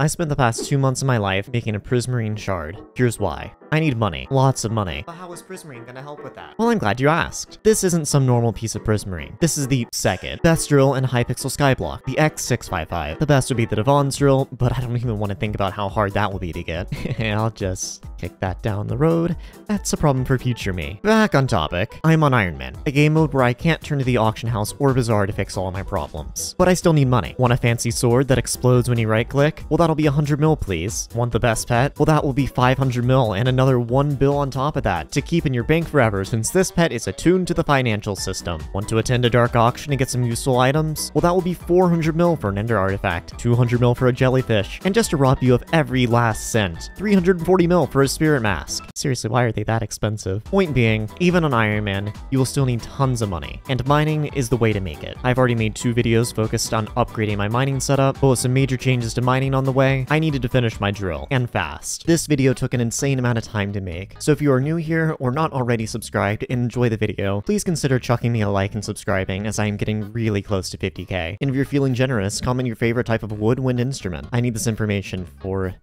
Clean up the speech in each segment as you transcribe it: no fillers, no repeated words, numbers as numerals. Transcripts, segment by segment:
I spent the past 2 months of my life making a Prismarine shard. Here's why. I need money. Lots of money. But how is Prismarine gonna help with that? Well, I'm glad you asked. This isn't some normal piece of Prismarine. This is the second best drill in Hypixel Skyblock, the X655. The best would be the Devon's drill, but I don't even want to think about how hard that will be to get. I'll just kick that down the road. That's a problem for future me. Back on topic, I'm on Iron Man, a game mode where I can't turn to the auction house or bazaar to fix all my problems. But I still need money. Want a fancy sword that explodes when you right-click? Well, that'll be 100 mil, please. Want the best pet? Well, that will be 500 mil and another 1 bill on top of that to keep in your bank forever, since this pet is attuned to the financial system. Want to attend a dark auction and get some useful items? Well, that will be 400 mil for an Endthr artifact, 200 mil for a jellyfish, and just to rob you of every last cent, 340 mil for a spirit mask. Seriously, why are they that expensive? Point being, even on Iron Man, you will still need tons of money, and mining is the way to make it. I've already made 2 videos focused on upgrading my mining setup, but with some major changes to mining on the way, I needed to finish my drill, and fast. This video took an insane amount of time to make, so if you are new here or not already subscribed and enjoy the video, please consider chucking me a like and subscribing, as I am getting really close to 50k. And if you're feeling generous, comment your favorite type of woodwind instrument. I need this information for,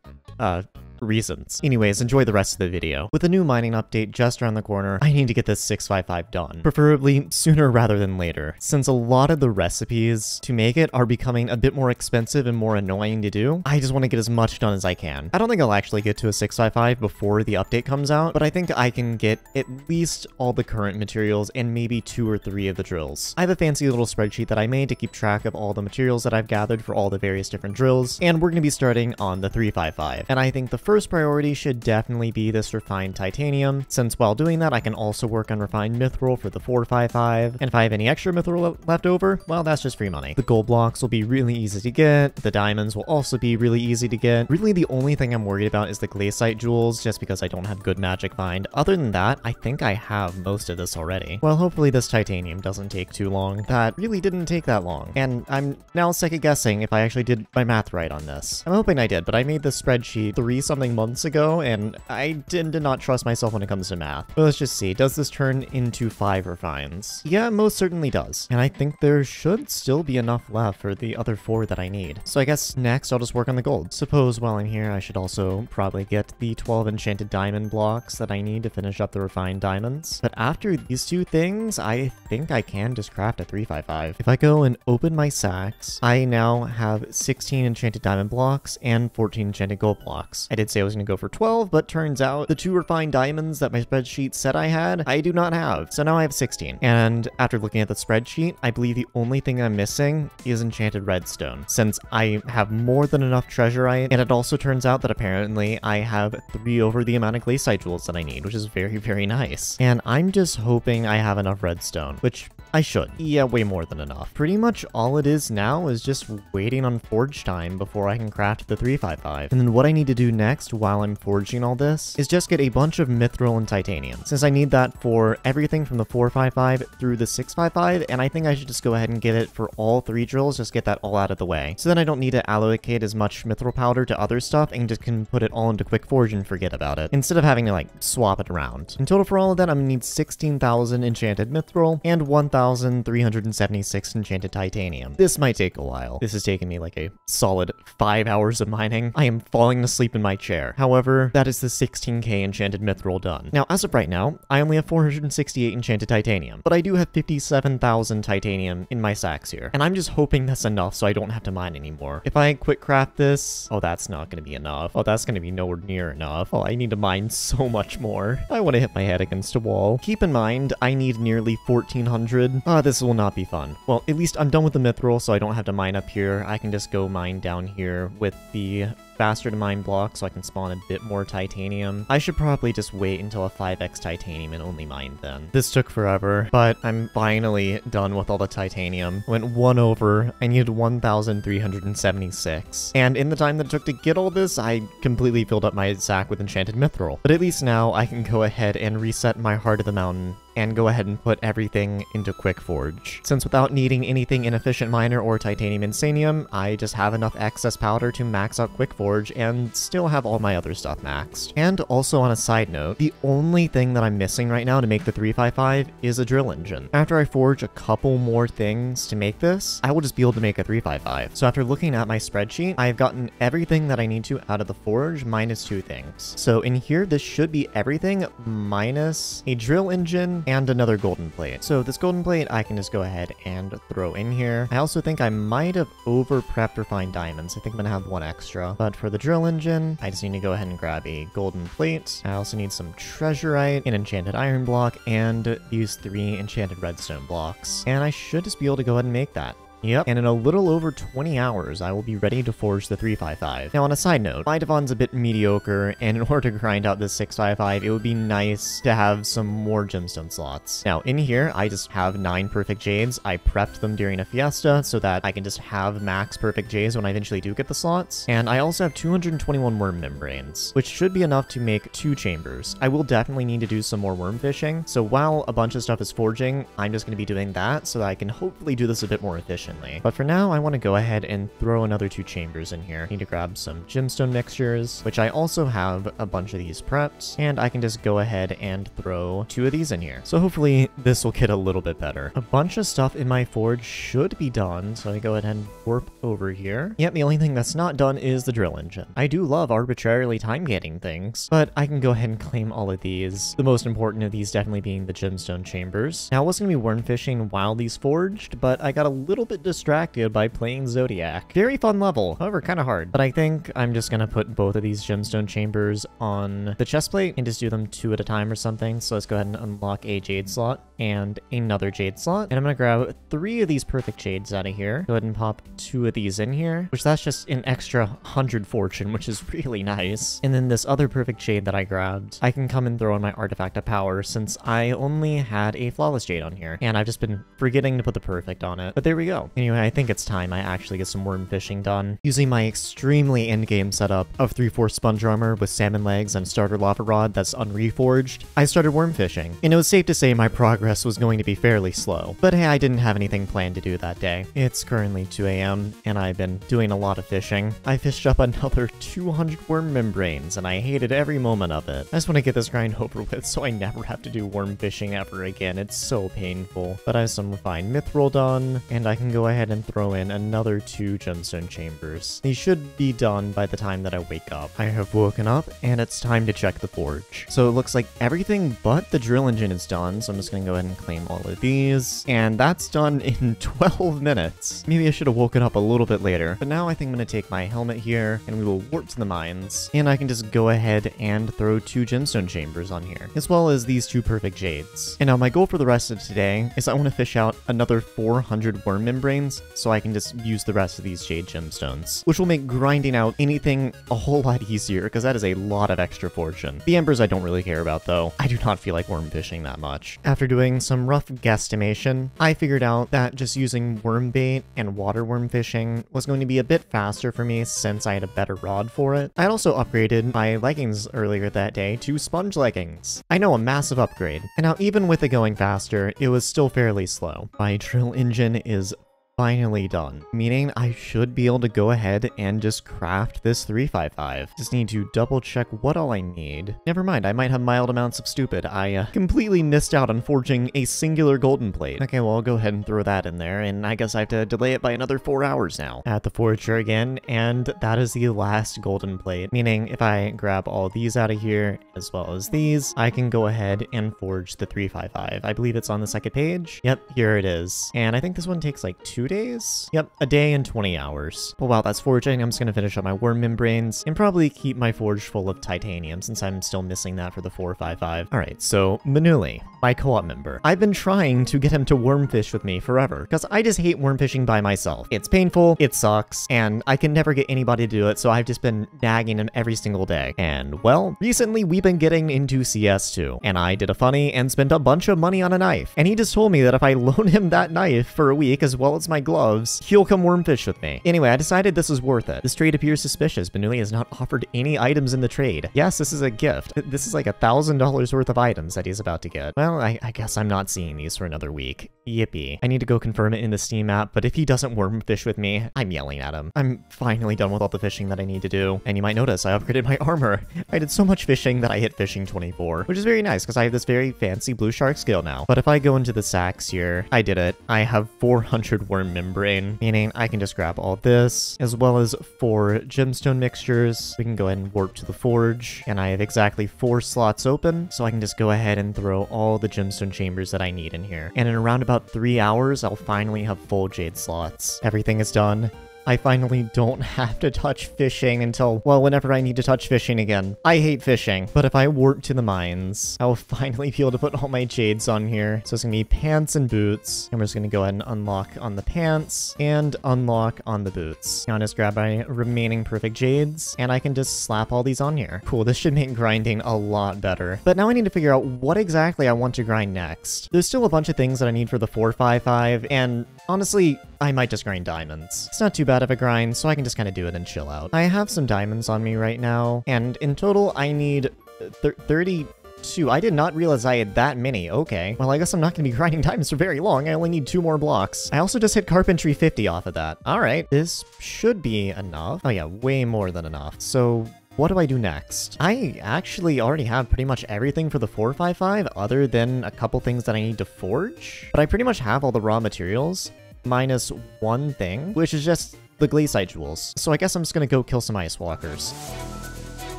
reasons. Anyways, enjoy the rest of the video. With a new mining update just around the corner, I need to get this 655 done. Preferably sooner rather than later, since a lot of the recipes to make it are becoming a bit more expensive and more annoying to do. I just want to get as much done as I can. I don't think I'll actually get to a 655 before the update comes out, but I think I can get at least all the current materials and maybe 2 or 3 of the drills. I have a fancy little spreadsheet that I made to keep track of all the materials that I've gathered for all the various different drills, and we're going to be starting on the 355. And I think the first priority should definitely be this refined titanium, since while doing that I can also work on refined mithril for the 455, and if I have any extra mithril left over, well, that's just free money. The gold blocks will be really easy to get, the diamonds will also be really easy to get. Really the only thing I'm worried about is the glaciite jewels, just because I don't have good magic find. Other than that, I think I have most of this already. Well, hopefully this titanium doesn't take too long. That really didn't take that long, and I'm now second guessing if I actually did my math right on this. I'm hoping I did, but I made this spreadsheet 3-something months ago, and I did not trust myself when it comes to math. But let's just see, does this turn into 5 refines? Yeah, most certainly does. And I think there should still be enough left for the other 4 that I need. So I guess next I'll just work on the gold. Suppose while I'm here, I should also probably get the 12 enchanted diamond blocks that I need to finish up the refined diamonds. But after these 2 things, I think I can just craft a 355. If I go and open my sacks, I now have 16 enchanted diamond blocks and 14 enchanted gold blocks. I did say I was going to go for 12, but turns out the 2 refined diamonds that my spreadsheet said I had, I do not have. So now I have 16. And after looking at the spreadsheet, I believe the only thing I'm missing is enchanted redstone, since I have more than enough treasurite, and it also turns out that apparently I have 3 over the amount of glaciite jewels that I need, which is very, very nice. And I'm just hoping I have enough redstone, which I should. Yeah, way more than enough. Pretty much all it is now is just waiting on forge time before I can craft the 355. And then what I need to do next while I'm forging all this is just get a bunch of mithril and titanium, since I need that for everything from the 455 through the 655, and I think I should just go ahead and get it for all 3 drills, just get that all out of the way. So then I don't need to allocate as much mithril powder to other stuff and just can put it all into quick forge and forget about it, instead of having to like swap it around. In total for all of that, I'm gonna need 16,000 enchanted mithril and 1,376 enchanted titanium. This might take a while. This is taking me like a solid 5 hours of mining. I am falling asleep in my chair. However, that is the 16k enchanted mithril done. Now, as of right now, I only have 468 enchanted titanium, but I do have 57,000 titanium in my sacks here, and I'm just hoping that's enough so I don't have to mine anymore. If I quick craft this, oh, that's not going to be enough. Oh, that's going to be nowhere near enough. Oh, I need to mine so much more. I want to hit my head against a wall. Keep in mind, I need nearly 1,400. This will not be fun. Well, at least I'm done with the mithril, so I don't have to mine up here. I can just go mine down here with the faster to mine block so I can spawn a bit more titanium. I should probably just wait until a 5x titanium and only mine then. This took forever, but I'm finally done with all the titanium. Went 1 over. I needed 1,376. And in the time that it took to get all this, I completely filled up my sack with enchanted mithril. But at least now I can go ahead and reset my Heart of the Mountain and go ahead and put everything into Quick Forge. Since without needing anything in Efficient Miner or Titanium Insanium, I just have enough excess powder to max out Quick Forge and still have all my other stuff maxed. And also on a side note, the only thing that I'm missing right now to make the 355 is a drill engine. After I forge a couple more things to make this, I will just be able to make a 355. So after looking at my spreadsheet, I've gotten everything that I need to out of the forge minus 2 things. So in here, this should be everything minus a drill engine and another golden plate. So this golden plate I can just go ahead and throw in here. I also think I might have over prepped refined diamonds. I think I'm gonna have 1 extra. But for the drill engine, I just need to go ahead and grab a golden plate. I also need some treasurite, an enchanted iron block, and these 3 enchanted redstone blocks. And I should just be able to go ahead and make that. Yep, and in a little over 20 hours, I will be ready to forge the 355. Now, on a side note, my Devon's a bit mediocre, and in order to grind out this 655, it would be nice to have some more gemstone slots. Now, in here, I just have 9 perfect jades. I prepped them during a fiesta so that I can just have max perfect jades when I eventually do get the slots. And I also have 221 worm membranes, which should be enough to make 2 chambers. I will definitely need to do some more worm fishing, so while a bunch of stuff is forging, I'm just going to be doing that so that I can hopefully do this a bit more efficiently. But for now, I want to go ahead and throw another 2 chambers in here. I need to grab some gemstone mixtures, which I also have a bunch of these prepped, and I can just go ahead and throw 2 of these in here. So hopefully this will get a little bit better. A bunch of stuff in my forge should be done, so I go ahead and warp over here. Yep, the only thing that's not done is the drill engine. I do love arbitrarily time-gating things, but I can go ahead and claim all of these. The most important of these definitely being the gemstone chambers. Now, I was going to be worm fishing while these forged, but I got a little bit distracted by playing Zodiac. Very fun level, however kind of hard. But I think I'm just gonna put both of these gemstone chambers on the chest plate and just do them 2 at a time or something. So let's go ahead and unlock a jade slot and another jade slot. And I'm gonna grab 3 of these perfect jades out of here. Go ahead and pop 2 of these in here, which that's just an extra 100 fortune, which is really nice. And then this other perfect jade that I grabbed, I can come and throw in my artifact of power since I only had a flawless jade on here. And I've just been forgetting to put the perfect on it. But there we go. Anyway, I think it's time I actually get some worm fishing done. Using my extremely endgame setup of 3/4 sponge armor with salmon legs and starter lava rod that's unreforged, I started worm fishing. And it was safe to say my progress was going to be fairly slow. But hey, I didn't have anything planned to do that day. It's currently 2 a.m. and I've been doing a lot of fishing. I fished up another 200 worm membranes and I hated every moment of it. I just want to get this grind over with so I never have to do worm fishing ever again. It's so painful. But I have some refined mithril done and I can go ahead and throw in another 2 gemstone chambers. These should be done by the time that I wake up. I have woken up and it's time to check the forge. So it looks like everything but the drill engine is done, so I'm just gonna go ahead and claim all of these. And that's done in 12 minutes. Maybe I should have woken up a little bit later, but now I think I'm gonna take my helmet here and we will warp to the mines. And I can just go ahead and throw 2 gemstone chambers on here, as well as these 2 perfect jades. And now my goal for the rest of today is I want to fish out another 400 worm membranes so I can just use the rest of these jade gemstones, which will make grinding out anything a whole lot easier because that is a lot of extra fortune. The embers I don't really care about though. I do not feel like worm fishing that much. After doing some rough guesstimation, I figured out that just using worm bait and water worm fishing was going to be a bit faster for me since I had a better rod for it. I also upgraded my leggings earlier that day to sponge leggings. I know, a massive upgrade. And now even with it going faster, it was still fairly slow. My drill engine is finally done, meaning I should be able to go ahead and just craft this 355. Just need to double check what all I need. Never mind, I might have mild amounts of stupid. I completely missed out on forging a singular golden plate. Okay, well, I'll go ahead and throw that in there, and I guess I have to delay it by another 4 hours now. At the forger again, and that is the last golden plate, meaning if I grab all these out of here, as well as these, I can go ahead and forge the 355. I believe it's on the second page. Yep, here it is. And I think this one takes like 2 days? Yep, a day and 20 hours. Well, while that's forging, I'm just gonna finish up my worm membranes and probably keep my forge full of titanium since I'm still missing that for the 455. Alright, so Manuli, my co-op member. I've been trying to get him to worm fish with me forever because I just hate worm fishing by myself. It's painful, it sucks, and I can never get anybody to do it, so I've just been nagging him every single day. And well, recently we've been getting into CS2, and I did a funny and spent a bunch of money on a knife. And he just told me that if I loan him that knife for a week as well as my my gloves, he'll come wormfish with me. Anyway, I decided this was worth it. This trade appears suspicious, but Nui has not offered any items in the trade. Yes, this is a gift. This is like $1,000 worth of items that he's about to get. Well, I guess I'm not seeing these for another week. Yippee. I need to go confirm it in the Steam app, but if he doesn't wormfish with me, I'm yelling at him. I'm finally done with all the fishing that I need to do, and you might notice I upgraded my armor. I did so much fishing that I hit fishing 24, which is very nice because I have this very fancy blue shark skill now. But if I go into the sacks here, I did it. I have 400 worm membrane, meaning I can just grab all this, as well as 4 gemstone mixtures. We can go ahead and warp to the forge, and I have exactly 4 slots open, so I can just go ahead and throw all the gemstone chambers that I need in here. And in around about 3 hours, I'll finally have full jade slots. Everything is done. I finally don't have to touch fishing until, well, whenever I need to touch fishing again. I hate fishing, but if I warp to the mines, I'll finally be able to put all my jades on here. So it's gonna be pants and boots, and we're just gonna go ahead and unlock on the pants and unlock on the boots. Now I'll just grab my remaining perfect jades, and I can just slap all these on here. Cool, this should make grinding a lot better. But now I need to figure out what exactly I want to grind next. There's still a bunch of things that I need for the 455, and honestly, I might just grind diamonds. It's not too bad of a grind, so I can just kind of do it and chill out. I have some diamonds on me right now, and in total, I need 32. I did not realize I had that many. Okay. Well, I guess I'm not going to be grinding diamonds for very long. I only need 2 more blocks. I also just hit carpentry 50 off of that. All right. This should be enough. Oh yeah, way more than enough. So what do I do next? I actually already have pretty much everything for the 455 other than a couple things that I need to forge. But I pretty much have all the raw materials minus one thing, which is just the glaciite jewels. So I guess I'm just gonna go kill some ice walkers.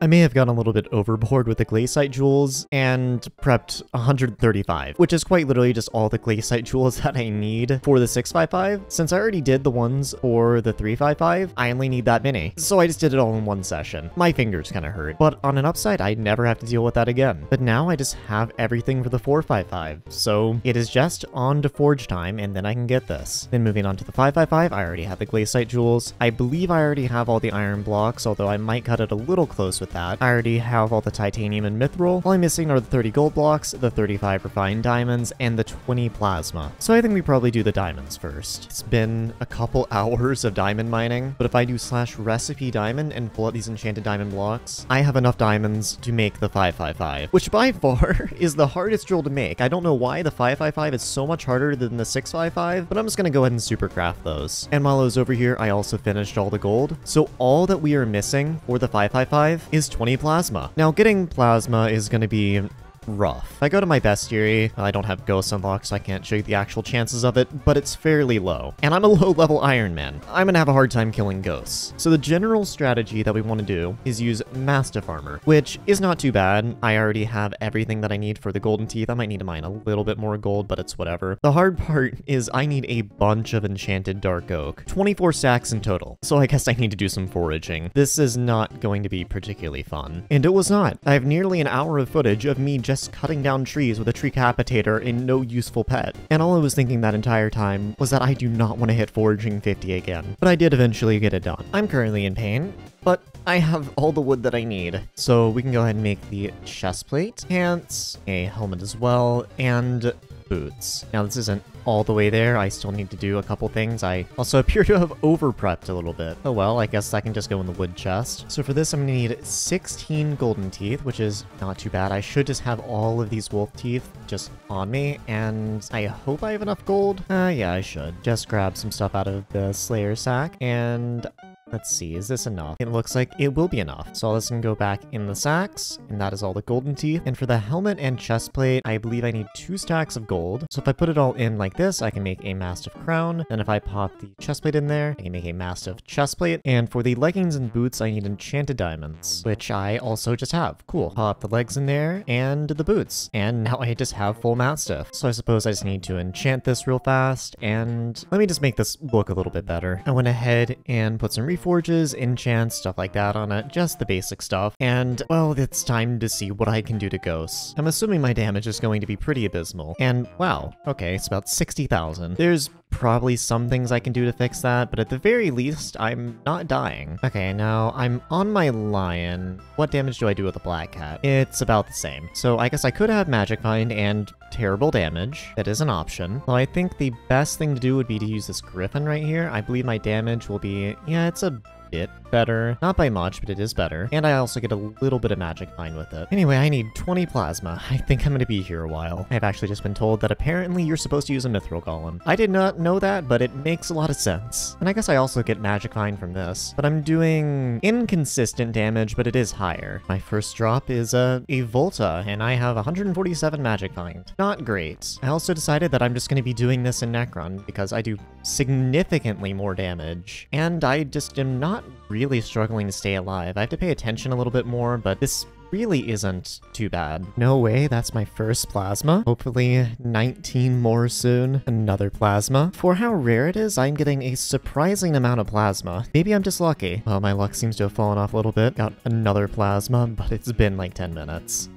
I may have gone a little bit overboard with the glaciite jewels and prepped 135, which is quite literally just all the glaciite jewels that I need for the 655. Since I already did the ones for the 355, I only need that many. So I just did it all in one session. My fingers kind of hurt, but on an upside, I never have to deal with that again. But now I just have everything for the 455, so it is just on to forge time, and then I can get this. Then moving on to the 555, I already have the glaciite jewels. I believe I already have all the iron blocks, although I might cut it a little close with that. I already have all the titanium and mithril. All I'm missing are the 30 gold blocks, the 35 refined diamonds, and the 20 plasma. So I think we probably do the diamonds first. It's been a couple hours of diamond mining, but if I do /recipe diamond and pull out these enchanted diamond blocks, I have enough diamonds to make the 555, which by far is the hardest drill to make. I don't know why the 555 is so much harder than the 655, but I'm just gonna go ahead and supercraft those. And while I was over here, I also finished all the gold. So all that we are missing for the 555 is 20 plasma. Now, getting plasma is going to be rough. If I go to my bestiary, I don't have ghosts unlocked, so I can't show you the actual chances of it, but it's fairly low. And I'm a low-level Iron Man. I'm gonna have a hard time killing ghosts. So the general strategy that we want to do is use Mastiff Armor, which is not too bad. I already have everything that I need for the golden teeth. I might need to mine a little bit more gold, but it's whatever. The hard part is I need a bunch of enchanted dark oak. 24 stacks in total. So I guess I need to do some foraging. This is not going to be particularly fun. And it was not. I have nearly an hour of footage of me just cutting down trees with a tree capitator and no useful pet. And all I was thinking that entire time was that I do not want to hit foraging 50 again. But I did eventually get it done. I'm currently in pain, but I have all the wood that I need. So we can go ahead and make the chest plate, pants, a helmet as well, and boots. Now this isn't all the way there. I still need to do a couple things. I also appear to have over-prepped a little bit. Oh well, I guess I can just go in the wood chest. So for this, I'm gonna need 16 golden teeth, which is not too bad. I should just have all of these wolf teeth just on me, and I hope I have enough gold. Yeah, I should. Just grab some stuff out of the Slayer sack, and Let's see, is this enough? It looks like it will be enough. So all this can go back in the sacks, and that is all the golden teeth. And for the helmet and chest plate, I believe I need 2 stacks of gold. So if I put it all in like this, I can make a mastiff crown. Then if I pop the chest plate in there, I can make a mastiff chest plate. And for the leggings and boots, I need enchanted diamonds, which I also just have. Cool. Pop the legs in there and the boots. And now I just have full mastiff. So I suppose I just need to enchant this real fast. And let me just make this look a little bit better. I went ahead and put some reforges, enchants, stuff like that on it. Just the basic stuff. And, well, it's time to see what I can do to ghosts. I'm assuming my damage is going to be pretty abysmal. And, wow, okay, it's about 60,000. There's probably some things I can do to fix that, but at the very least, I'm not dying. Okay, now I'm on my lion. What damage do I do with a black cat? It's about the same. So I guess I could have magic find and terrible damage. That is an option. Well, I think the best thing to do would be to use this griffin right here. I believe my damage will be, yeah, it's a bit better. Not by much, but it is better. And I also get a little bit of magic find with it. Anyway, I need 20 plasma. I think I'm gonna be here a while. I've actually just been told that apparently you're supposed to use a mithril golem. I did not know that, but it makes a lot of sense. And I guess I also get magic find from this, but I'm doing inconsistent damage, but it is higher. My first drop is a Volta, and I have 147 magic find. Not great. I also decided that I'm just gonna be doing this in Necron because I do significantly more damage, and I just am not really struggling to stay alive. I have to pay attention a little bit more, but this really isn't too bad. No way, that's my first plasma. Hopefully 19 more soon. Another plasma. For how rare it is, I'm getting a surprising amount of plasma. Maybe I'm just lucky. Well, my luck seems to have fallen off a little bit. Got another plasma, but it's been like 10 minutes.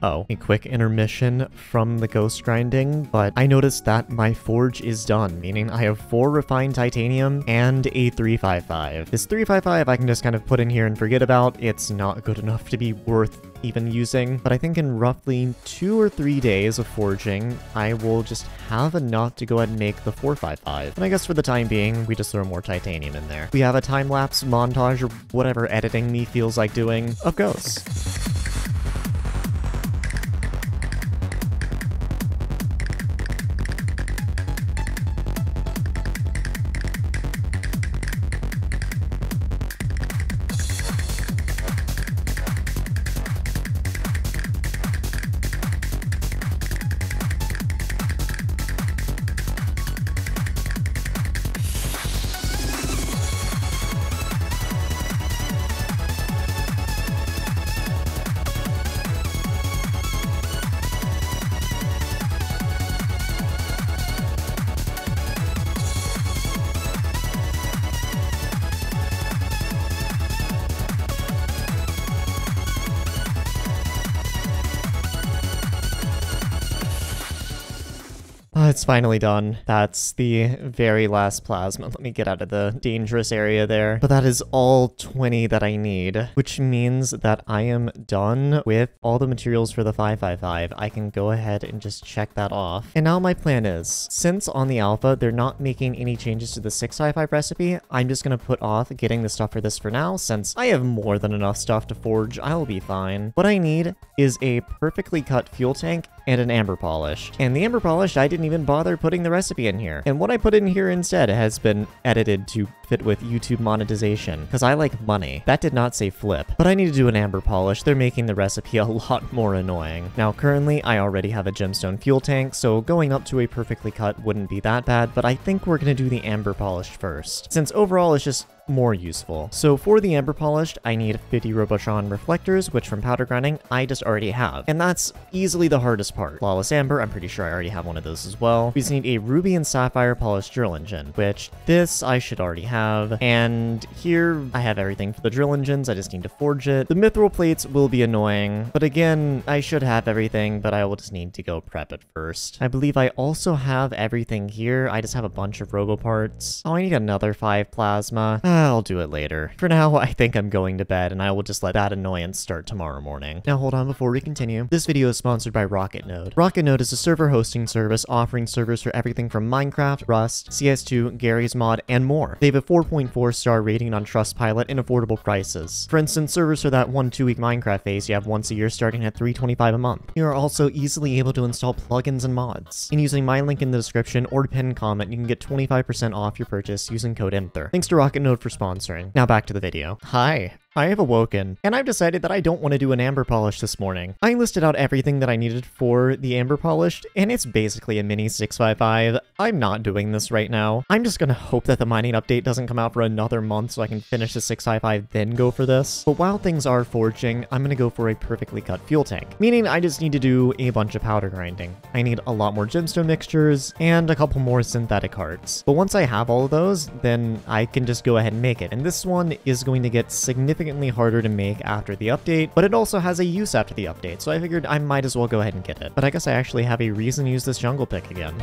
Oh, a quick intermission from the ghost grinding, but I noticed that my forge is done, meaning I have 4 refined titanium and a 355. This 355 I can just kind of put in here and forget about. It's not good enough to be worth even using, but I think in roughly 2 or 3 days of forging, I will just have enough to go ahead and make the 455. And I guess for the time being, we just throw more titanium in there. We have a time-lapse montage or whatever editing me feels like doing of ghosts. It's finally done. That's the very last plasma. Let me get out of the dangerous area there. But that is all 20 that I need, which means that I am done with all the materials for the 555. I can go ahead and just check that off. And now my plan is, since on the alpha, they're not making any changes to the 655 recipe, I'm just going to put off getting the stuff for this for now, since I have more than enough stuff to forge. I'll be fine. What I need is a perfectly cut fuel tank and an amber polished. And the amber polished, I didn't even bother putting the recipe in here. And what I put in here instead has been edited to fit with YouTube monetization, because I like money. That did not say flip, but I need to do an amber polish. They're making the recipe a lot more annoying. Now, currently, I already have a gemstone fuel tank, so going up to a perfectly cut wouldn't be that bad, but I think we're gonna do the amber polished first, since overall it's just more useful. So for the amber polished, I need 50 Robochon reflectors, which from powder grinding, I just already have. And that's easily the hardest part. Flawless amber, I'm pretty sure I already have one of those as well. We just need a ruby and sapphire polished drill engine, which this I should already have. And here I have everything for the drill engines. I just need to forge it. The mithril plates will be annoying, but again, I should have everything, but I will just need to go prep it first. I believe I also have everything here. I just have a bunch of robo parts. Oh, I need another 5 plasma. I'll do it later. For now, I think I'm going to bed, and I will just let that annoyance start tomorrow morning. Now, hold on before we continue. This video is sponsored by RocketNode. RocketNode is a server hosting service offering servers for everything from Minecraft, Rust, CS2, Gary's Mod, and more. They have a 4.4 star rating on Trustpilot and affordable prices. For instance, servers for that 1-2 week Minecraft phase you have once a year starting at $3.25 a month. You are also easily able to install plugins and mods. And using my link in the description or pinned comment, you can get 25% off your purchase using code Endthr. Thanks to Rocket Node for sponsoring. Now back to the video. Hi. I have awoken, and I've decided that I don't want to do an amber polish this morning. I listed out everything that I needed for the amber polished, and it's basically a mini 655. I'm not doing this right now. I'm just gonna hope that the mining update doesn't come out for another month so I can finish the 655, then go for this. But while things are forging, I'm gonna go for a perfectly cut fuel tank, meaning I just need to do a bunch of powder grinding. I need a lot more gemstone mixtures, and a couple more synthetic hearts. But once I have all of those, then I can just go ahead and make it, and this one is going to get significantly harder to make after the update, but it also has a use after the update, so I figured I might as well go ahead and get it. But I guess I actually have a reason to use this jungle pick again.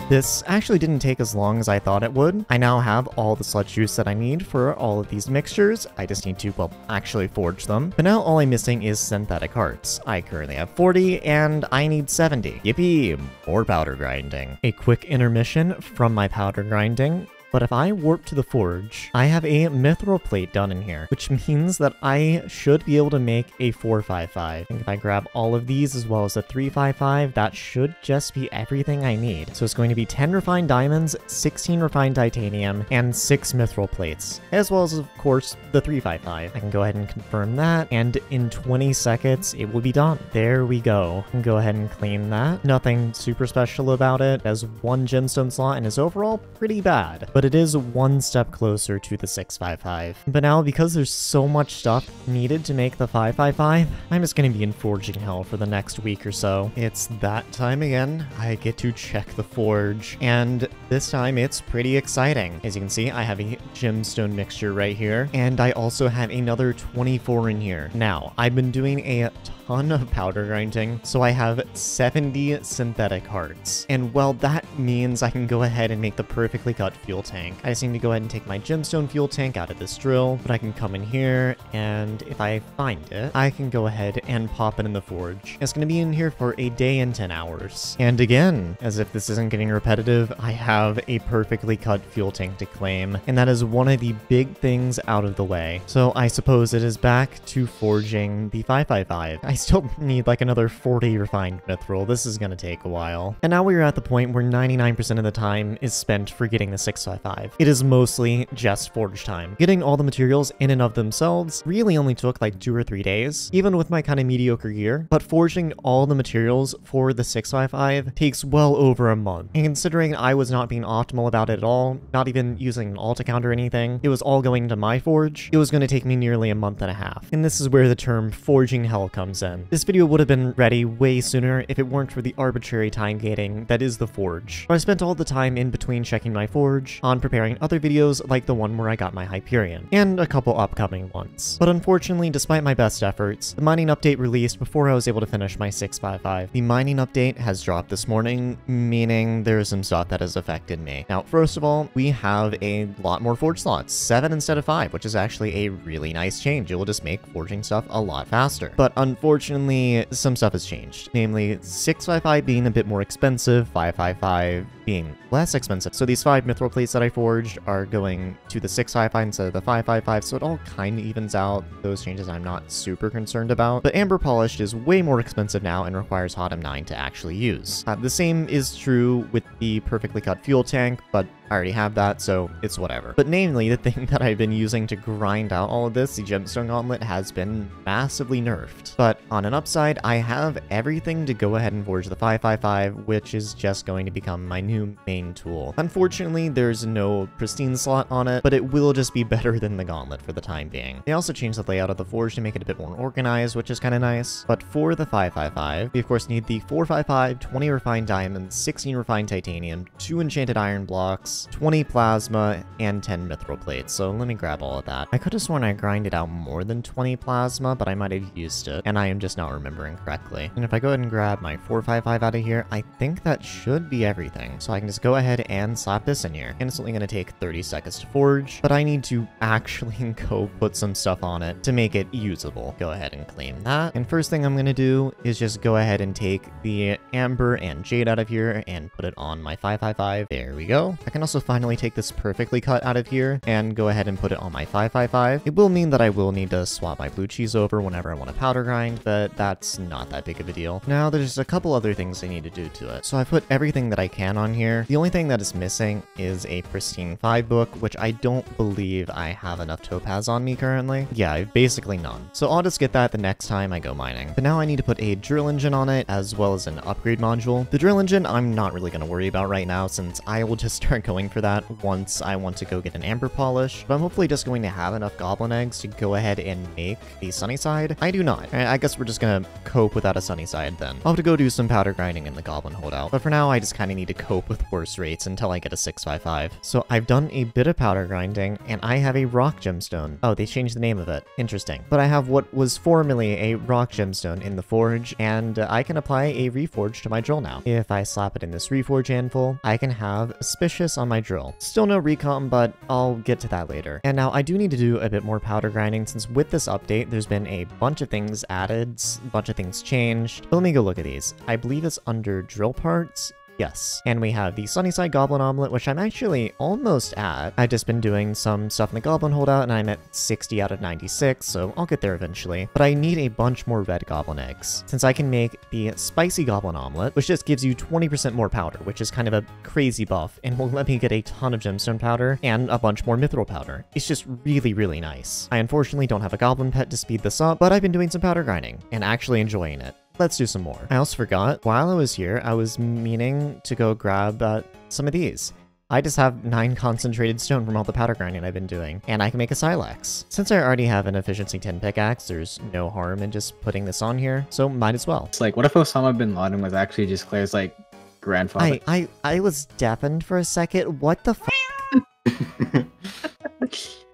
This actually didn't take as long as I thought it would. I now have all the sludge juice that I need for all of these mixtures. I just need to, well, actually forge them. But now all I'm missing is synthetic hearts. I currently have 40 and I need 70. Yippee! More powder grinding. A quick intermission from my powder grinding. But if I warp to the forge, I have a mithril plate done in here, which means that I should be able to make a 455. And if I grab all of these as well as a 355, that should just be everything I need. So it's going to be 10 refined diamonds, 16 refined titanium, and 6 mithril plates, as well as, of course, the 355. I can go ahead and confirm that, and in 20 seconds, it will be done. There we go. I can go ahead and claim that. Nothing super special about it. It has 1 gemstone slot and is overall pretty bad, but it is one step closer to the 655. But now, because there's so much stuff needed to make the 555, I'm just going to be in forging hell for the next week or so. It's that time again. I get to check the forge, and this time it's pretty exciting. As you can see, I have a gemstone mixture right here, and I also have another 24 in here. Now, I've been doing a ton of powder grinding, so I have 70 synthetic hearts. And well, that means I can go ahead and make the perfectly cut fuel tank. I just need to go ahead and take my gemstone fuel tank out of this drill, but I can come in here, and if I find it, I can go ahead and pop it in the forge. It's going to be in here for a day and 10 hours. And again, as if this isn't getting repetitive, I have a perfectly cut fuel tank to claim, and that is one of the big things out of the way. So I suppose it is back to forging the 555. I still need like another 40 refined mithril. This is going to take a while. And now we are at the point where 99% of the time is spent for getting the 655. It is mostly just forge time. Getting all the materials in and of themselves really only took like 2 or 3 days, even with my kind of mediocre gear, but forging all the materials for the 655 takes well over a month. And considering I was not being optimal about it at all, not even using an alt account or anything, it was all going into my forge, it was going to take me nearly a month and a half. And this is where the term forging hell comes in. This video would have been ready way sooner if it weren't for the arbitrary time gating that is the forge. I spent all the time in between checking my forge on preparing other videos like the one where I got my Hyperion, and a couple upcoming ones. But unfortunately, despite my best efforts, the mining update released before I was able to finish my 655. The mining update has dropped this morning, meaning there's some stuff that has affected me. Now, first of all, we have a lot more forge slots, 7 instead of 5, which is actually a really nice change. It will just make forging stuff a lot faster. But unfortunately, some stuff has changed, namely 655 being a bit more expensive, 555 being less expensive. So these 5 mithril plates that I forged are going to the 655 instead of the 555, so it all kind of evens out. Those changes I'm not super concerned about. But amber polished is way more expensive now and requires Hot M9 to actually use. The same is true with the perfectly cut fuel tank, but I already have that, so it's whatever. But namely, the thing that I've been using to grind out all of this, the gemstone gauntlet, has been massively nerfed. But on an upside, I have everything to go ahead and forge the 555, which is just going to become my new main tool. Unfortunately, there's no pristine slot on it, but it will just be better than the gauntlet for the time being. They also changed the layout of the forge to make it a bit more organized, which is kind of nice. But for the 555, we of course need the 455, 20 refined diamonds, 16 refined titanium, 2 enchanted iron blocks, eggs, 20 plasma, and 10 mithril plates. So let me grab all of that. I could have sworn I grinded out more than 20 plasma, but I might have used it, and I am just not remembering correctly. And if I go ahead and grab my 455 out of here, I think that should be everything. So I can just go ahead and slap this in here. And it's only going to take 30 seconds to forge, but I need to actually go put some stuff on it to make it usable. Go ahead and claim that. And first thing I'm going to do is just go ahead and take the amber and jade out of here and put it on my 555. There we go. I can also finally take this perfectly cut out of here and go ahead and put it on my 555. It will mean that I will need to swap my blue cheese over whenever I want to powder grind, but that's not that big of a deal. Now there's just a couple other things I need to do to it. So I put everything that I can on here. The only thing that is missing is a pristine 5 book, which I don't believe I have enough topaz on me currently. Yeah, I've basically none. So I'll just get that the next time I go mining. But now I need to put a drill engine on it, as well as an upgrade module. The drill engine I'm not really going to worry about right now, since I will just start going for that once I want to go get an amber polish. But I'm hopefully just going to have enough goblin eggs to go ahead and make the sunny side. I do not. I guess we're just going to cope without a sunny side then. I'll have to go do some powder grinding in the goblin holdout. But for now, I just kind of need to cope with worse rates until I get a 655. So I've done a bit of powder grinding, and I have a rock gemstone. Oh, they changed the name of it. Interesting. But I have what was formerly a rock gemstone in the forge, and I can apply a reforge to my drill now. If I slap it in this reforge handful, I can have auspicious on my drill. Still no recomp, but I'll get to that later. And now I do need to do a bit more powder grinding, since with this update, there's been a bunch of things added, a bunch of things changed. But let me go look at these. I believe it's under drill parts. Yes. And we have the Sunnyside Goblin Omelet, which I'm actually almost at. I've just been doing some stuff in the Goblin Holdout, and I'm at 60 out of 96, so I'll get there eventually. But I need a bunch more red goblin eggs, since I can make the Spicy Goblin Omelet, which just gives you 20% more powder, which is kind of a crazy buff, and will let me get a ton of gemstone powder and a bunch more mithril powder. It's just really, really nice. I unfortunately don't have a goblin pet to speed this up, but I've been doing some powder grinding, and actually enjoying it. Let's do some more. I also forgot, while I was here, I was meaning to go grab some of these. I just have 9 concentrated stone from all the powder grinding I've been doing, and I can make a silex. Since I already have an efficiency 10 pickaxe, there's no harm in just putting this on here, so might as well. It's like, what if Osama bin Laden was actually just Claire's, like, grandfather? I was deafened for a second. What the f?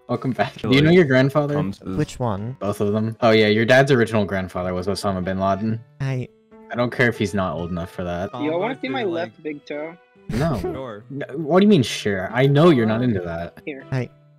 Welcome back. Do you know your grandfather? Which one? Both of them. Oh yeah, your dad's original grandfather was Osama bin Laden. I don't care if he's not old enough for that. Yo, want to see my left big toe? No. Sure. What do you mean sure? I know you're not into that. Here.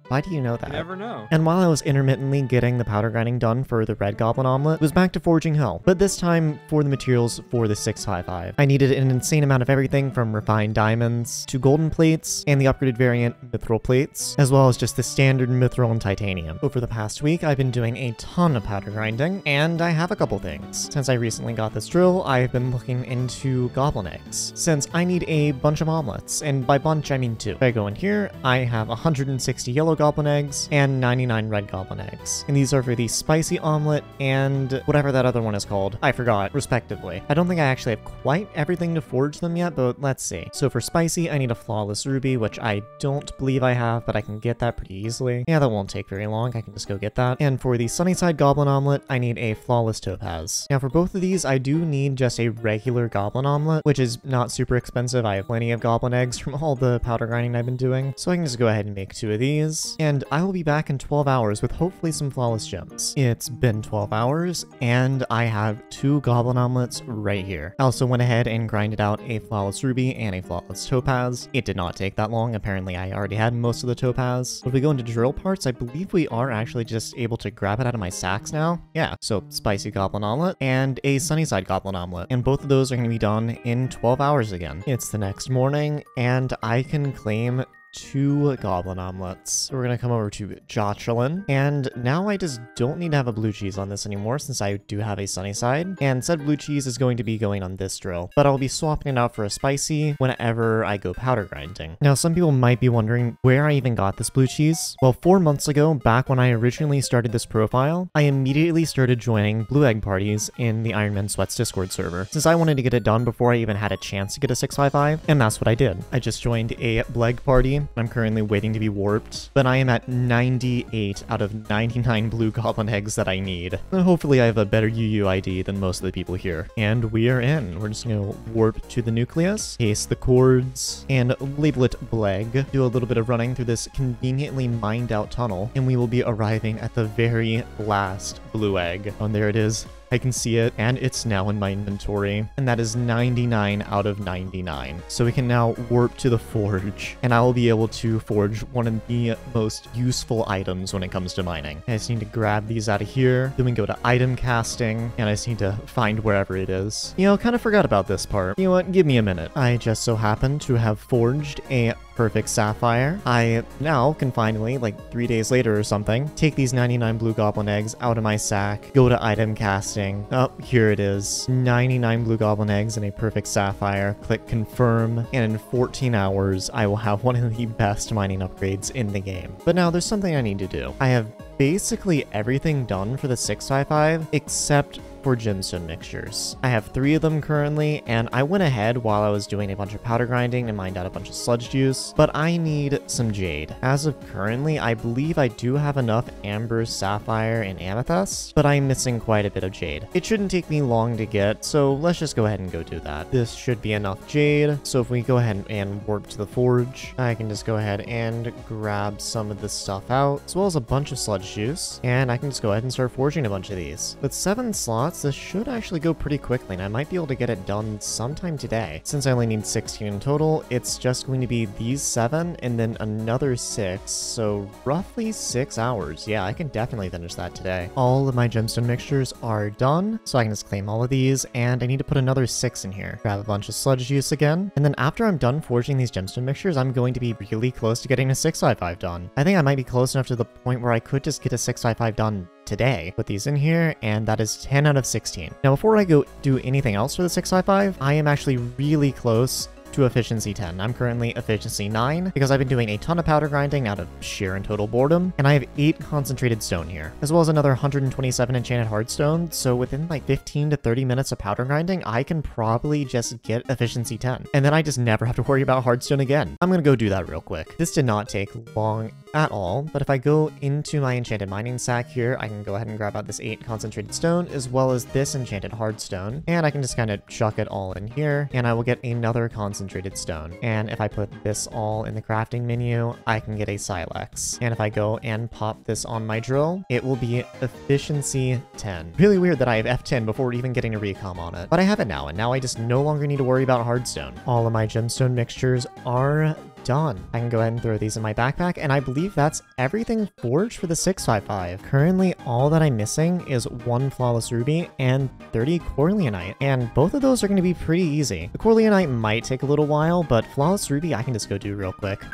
Why do you know that? You never know. And while I was intermittently getting the powder grinding done for the red goblin omelet, it was back to forging hell. But this time for the materials for the 655. I needed an insane amount of everything from refined diamonds to golden plates and the upgraded variant mithril plates, as well as just the standard mithril and titanium. Over the past week, I've been doing a ton of powder grinding, and I have a couple things. Since I recently got this drill, I've been looking into goblin eggs, since I need a bunch of omelets, and by bunch I mean 2. If I go in here, I have 160 yellow goblin eggs and 99 red goblin eggs. And these are for the spicy omelet and whatever that other one is called. I forgot, respectively. I don't think I actually have quite everything to forge them yet, but let's see. So for spicy, I need a flawless ruby, which I don't believe I have, but I can get that pretty easily. Yeah, that won't take very long. I can just go get that. And for the Sunnyside goblin omelet, I need a flawless topaz. Now for both of these, I do need just a regular goblin omelet, which is not super expensive. I have plenty of goblin eggs from all the powder grinding I've been doing. So I can just go ahead and make 2 of these. And I will be back in 12 hours with hopefully some flawless gems. It's been 12 hours, and I have 2 goblin omelets right here. I also went ahead and grinded out a flawless ruby and a flawless topaz. It did not take that long. Apparently, I already had most of the topaz. But if we go into drill parts, I believe we are actually just able to grab it out of my sacks now. Yeah, so spicy goblin omelet and a Sunnyside goblin omelet. And both of those are going to be done in 12 hours again. It's the next morning, and I can claim 2 goblin omelets. So we're gonna come over to Jocelyn, and now I just don't need to have a blue cheese on this anymore since I do have a sunny side, and said blue cheese is going to be going on this drill, but I'll be swapping it out for a spicy whenever I go powder grinding. Now some people might be wondering where I even got this blue cheese. Well, 4 months ago, back when I originally started this profile, I immediately started joining blue egg parties in the Iron Man Sweats Discord server, since I wanted to get it done before I even had a chance to get a 655, and that's what I did. I just joined a blue egg party ruby. I'm currently waiting to be warped, but I am at 98 out of 99 blue goblin eggs that I need. And hopefully I have a better UUID than most of the people here. And we are in. We're just gonna warp to the nucleus, paste the chords, and label it Bleg. Do a little bit of running through this conveniently mined out tunnel, and we will be arriving at the very last blue egg. Oh, and there it is. I can see it, and it's now in my inventory, and that is 99 out of 99. So we can now warp to the forge, and I will be able to forge one of the most useful items when it comes to mining. I just need to grab these out of here, then we go to item casting, and I just need to find wherever it is. You know, kind of forgot about this part. You know what, give me a minute. I just so happen to have forged a perfect sapphire. I now can finally, like 3 days later or something, take these 99 blue goblin eggs out of my sack, go to item casting. Oh, here it is. 99 blue goblin eggs and a perfect sapphire. Click confirm, and in 14 hours, I will have one of the best mining upgrades in the game. But now there's something I need to do. I have basically everything done for the 655 except for gemstone mixtures. I have 3 of them currently, and I went ahead while I was doing a bunch of powder grinding and mined out a bunch of sludge juice, but I need some jade. As of currently, I believe I do have enough amber, sapphire, and amethyst, but I'm missing quite a bit of jade. It shouldn't take me long to get, so let's just go ahead and go do that. This should be enough jade, so if we go ahead and warp to the forge, I can just go ahead and grab some of this stuff out, as well as a bunch of sludge juice, and I can just go ahead and start forging a bunch of these. With 7 slots, this should actually go pretty quickly, and I might be able to get it done sometime today. Since I only need 16 in total, it's just going to be these 7 and then another 6, so roughly 6 hours. Yeah, I can definitely finish that today. All of my gemstone mixtures are done, so I can just claim all of these, and I need to put another 6 in here. Grab a bunch of sludge juice again, and then after I'm done forging these gemstone mixtures, I'm going to be really close to getting a 655 done. I think I might be close enough to the point where I could just get a 655 done today. Put these in here, and that is 10 out of 16. Now, before I go do anything else for the 655, I am actually really close to efficiency 10. I'm currently efficiency 9 because I've been doing a ton of powder grinding out of sheer and total boredom, and I have 8 concentrated stone here, as well as another 127 enchanted hardstone, so within like 15 to 30 minutes of powder grinding, I can probably just get efficiency 10, and then I just never have to worry about hardstone again. I'm gonna go do that real quick. This did not take long at all, but if I go into my enchanted mining sack here, I can go ahead and grab out this 8 concentrated stone, as well as this enchanted hardstone, and I can just kind of chuck it all in here, and I will get another concentrated stone. And if I put this all in the crafting menu, I can get a silex. And if I go and pop this on my drill, it will be efficiency 10. Really weird that I have F10 before even getting a recom on it, but I have it now, and now I just no longer need to worry about hardstone. All of my gemstone mixtures are done. I can go ahead and throw these in my backpack, and I believe that's everything forged for the 655. Currently, all that I'm missing is 1 flawless ruby and 30 corleonite, and both of those are going to be pretty easy. The corleonite might take a little while, but flawless ruby I can just go do real quick.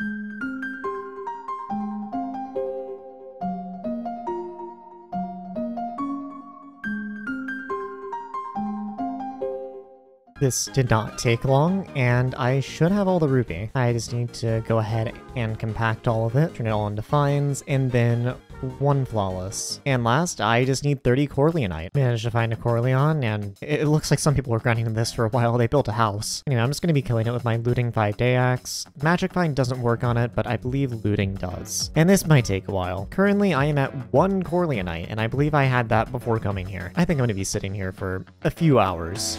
This did not take long, and I should have all the ruby. I just need to go ahead and compact all of it, turn it all into fines, and then 1 flawless. And last, I just need 30 corleonite. Managed to find a corleon, and it looks like some people were grinding this for a while. They built a house. Anyway, I'm just going to be killing it with my looting 5-day axe. Magic find doesn't work on it, but I believe looting does. And this might take a while. Currently, I am at 1 corleonite, and I believe I had that before coming here. I think I'm going to be sitting here for a few hours.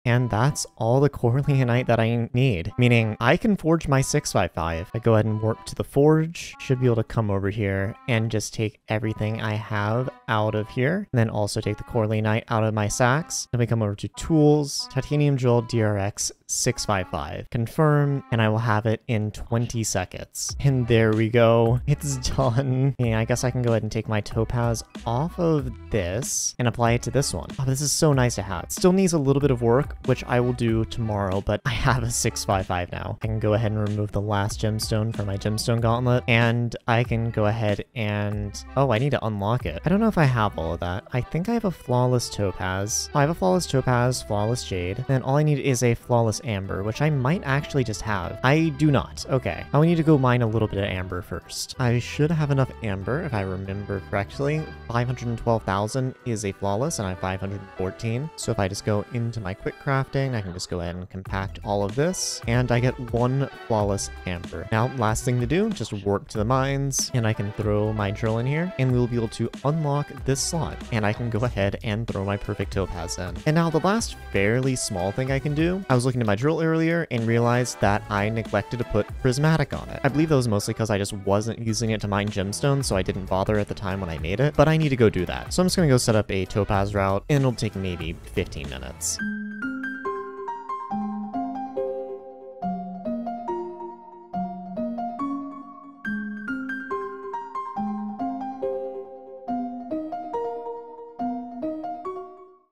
And that's all the core leonite that I need, meaning I can forge my 655. I go ahead and warp to the forge, should be able to come over here and just take everything I have out of here, and then also take the core leonite out of my sacks. Then we come over to tools, titanium jewel DRX 655. Confirm, and I will have it in 20 seconds. And there we go. It's done. Yeah, I guess I can go ahead and take my topaz off of this and apply it to this one. Oh, this is so nice to have. Still needs a little bit of work, which I will do tomorrow, but I have a 655 now. I can go ahead and remove the last gemstone from my gemstone gauntlet, and I can go ahead and... oh, I need to unlock it. I don't know if I have all of that. I think I have a flawless topaz. I have a flawless topaz, flawless jade, and all I need is a flawless amber, which I might actually just have. I do not. Okay. I will need to go mine a little bit of amber first. I should have enough amber if I remember correctly. 512,000 is a flawless, and I have 514. So if I just go into my quick crafting, I can just go ahead and compact all of this, and I get one flawless amber. Now, last thing to do, just warp to the mines, and I can throw my drill in here, and we'll be able to unlock this slot, and I can go ahead and throw my perfect topaz in. And now the last fairly small thing I can do, I was looking at my drill earlier and realized that I neglected to put prismatic on it. I believe that was mostly because I just wasn't using it to mine gemstones, so I didn't bother at the time when I made it, but I need to go do that. So I'm just gonna go set up a topaz route, and it'll take maybe 15 minutes.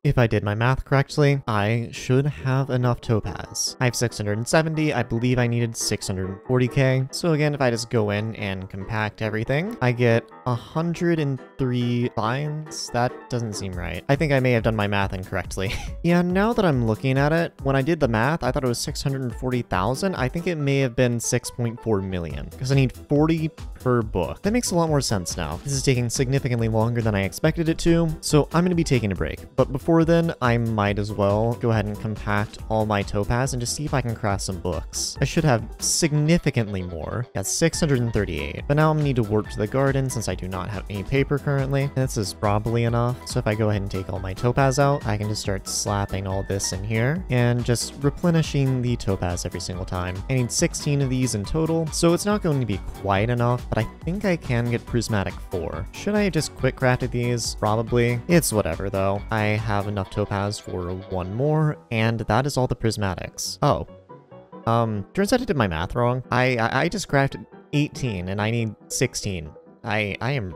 If I did my math correctly, I should have enough topaz. I have 670, I believe I needed 640k. So again, if I just go in and compact everything, I get 103 vines. That doesn't seem right. I think I may have done my math incorrectly. Yeah, now that I'm looking at it, when I did the math, I thought it was 640,000. I think it may have been 6.4 million, because I need 40 per book. That makes a lot more sense now. This is taking significantly longer than I expected it to, so I'm going to be taking a break. But before then, I might as well go ahead and compact all my topaz and just see if I can craft some books. I should have significantly more. Got 638. But now I'm gonna need to warp to the garden since I do not have any paper currently. This is probably enough. So if I go ahead and take all my topaz out, I can just start slapping all this in here and just replenishing the topaz every single time. I need 16 of these in total, so it's not going to be quite enough, but I think I can get prismatic 4. Should I have just quick crafted these? Probably. It's whatever though. I have enough topaz for one more, and that is all the prismatics. Oh. Turns out I did my math wrong. I just crafted 18 and I need 16. I am...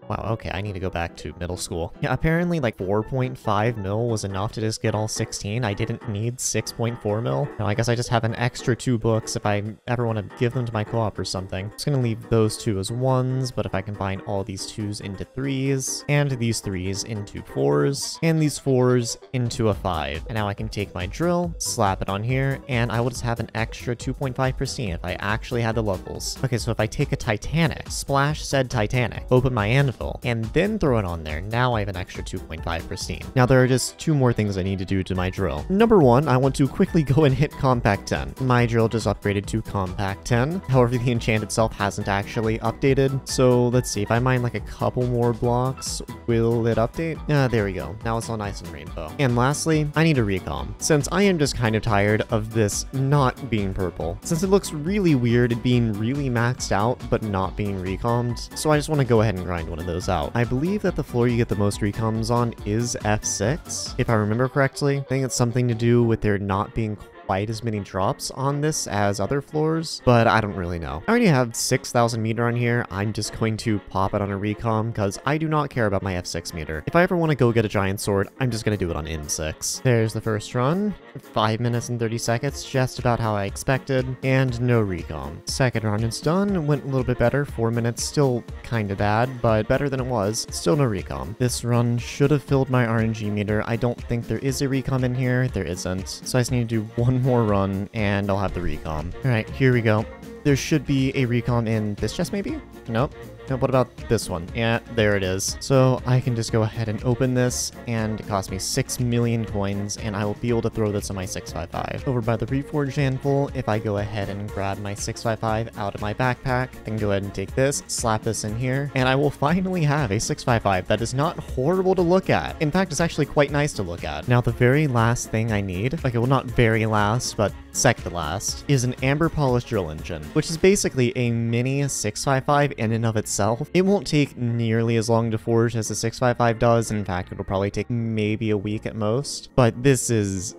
wow, okay, I need to go back to middle school. Yeah, apparently like 4.5 mil was enough to just get all 16. I didn't need 6.4 mil. No, I guess I just have an extra 2 books if I ever want to give them to my co-op or something. I'm just gonna leave those 2 as 1s, but if I combine all these 2s into 3s, and these 3s into 4s, and these 4s into a 5. And now I can take my drill, slap it on here, and I will just have an extra 2.5 pristine if I actually had the levels. Okay, so if I take a Titanic, splash said Titanic, open my anvil, and then throw it on there, now I have an extra 2.5 pristine. Now there are just 2 more things I need to do to my drill. Number 1, I want to quickly go and hit compact 10. My drill just upgraded to compact 10. However, the enchant itself hasn't actually updated. So let's see, if I mine like a couple more blocks, will it update? There we go. Now it's all nice and rainbow. And lastly, I need a recom. Since I am just kind of tired of this not being purple. Since it looks really weird being really maxed out, but not being recommed. So I just want to go ahead and grind one of those out. I believe that the floor you get the most recoms on is F6, if I remember correctly. I think it's something to do with there not being quite as many drops on this as other floors, but I don't really know. I already have 6,000 meter on here. I'm just going to pop it on a recom because I do not care about my F6 meter. If I ever want to go get a giant sword, I'm just going to do it on N6. There's the first run. 5 minutes and 30 seconds, just about how I expected, and no recom. Second run is done. Went a little bit better. 4 minutes, still kind of bad, but better than it was. Still no recom. This run should have filled my RNG meter. I don't think there is a recom in here. There isn't. So I just need to do one more run and I'll have the recom. All right, here we go. There should be a recom in this chest maybe? Nope. Now, what about this one? Yeah, there it is. So I can just go ahead and open this, and it cost me 6 million coins, and I will be able to throw this on my 655. Over by the Reforged Handful, if I go ahead and grab my 655 out of my backpack, I can go ahead and take this, slap this in here, and I will finally have a 655 that is not horrible to look at. In fact, it's actually quite nice to look at. Now, the very last thing I need, okay, well, not very last, but second to last, is an amber polished drill engine, which is basically a mini 655 in and of itself. It won't take nearly as long to forge as the 655 does. In fact, it'll probably take maybe a week at most, but this is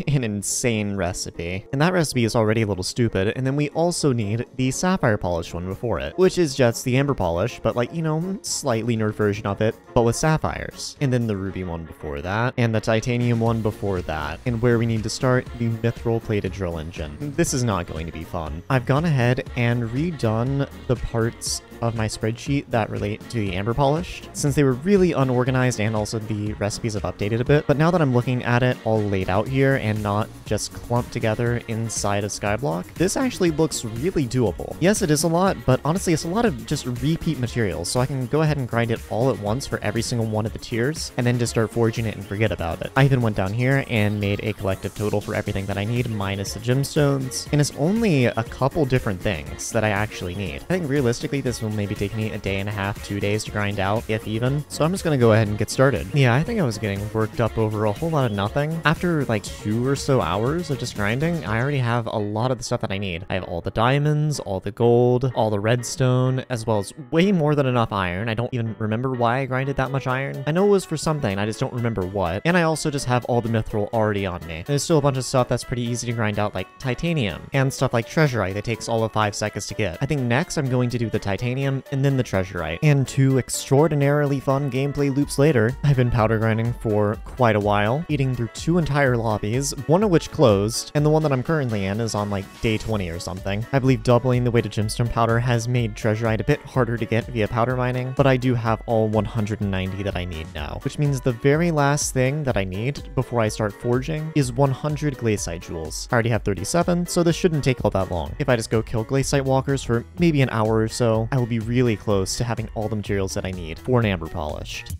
an insane recipe. And that recipe is already a little stupid. And then we also need the sapphire polish one before it, which is just the amber polish, but like, you know, slightly nerd version of it, but with sapphires. And then the ruby one before that, and the titanium one before that. And where we need to start, the mithril plated drill engine. This is not going to be fun. I've gone ahead and redone the parts of my spreadsheet that relate to the amber polished, since they were really unorganized and also the recipes have updated a bit. But now that I'm looking at it all laid out here and not just clumped together inside of Skyblock, this actually looks really doable. Yes, it is a lot, but honestly, it's a lot of just repeat materials, so I can go ahead and grind it all at once for every single one of the tiers, and then just start forging it and forget about it. I even went down here and made a collective total for everything that I need, minus the gemstones, and it's only a couple different things that I actually need. I think realistically, this will maybe take me a day and a half, 2 days to grind out, if even. So I'm just gonna go ahead and get started. Yeah, I think I was getting worked up over a whole lot of nothing. After like 2 or so hours of just grinding, I already have a lot of the stuff that I need. I have all the diamonds, all the gold, all the redstone, as well as way more than enough iron. I don't even remember why I grinded that much iron. I know it was for something, I just don't remember what. And I also just have all the mithril already on me. There's still a bunch of stuff that's pretty easy to grind out, like titanium, and stuff like treasurite that takes all of 5 seconds to get. I think next I'm going to do the titanium and then the treasurite. And 2 extraordinarily fun gameplay loops later, I've been powder grinding for quite a while, eating through 2 entire lobbies, one of which closed, and the one that I'm currently in is on like day 20 or something. I believe doubling the weight of gemstone powder has made treasurite a bit harder to get via powder mining, but I do have all 190 that I need now, which means the very last thing that I need before I start forging is 100 glaciite jewels. I already have 37, so this shouldn't take all that long. If I just go kill glaciite walkers for maybe an hour or so, I will be really close to having all the materials that I need for an amber polished.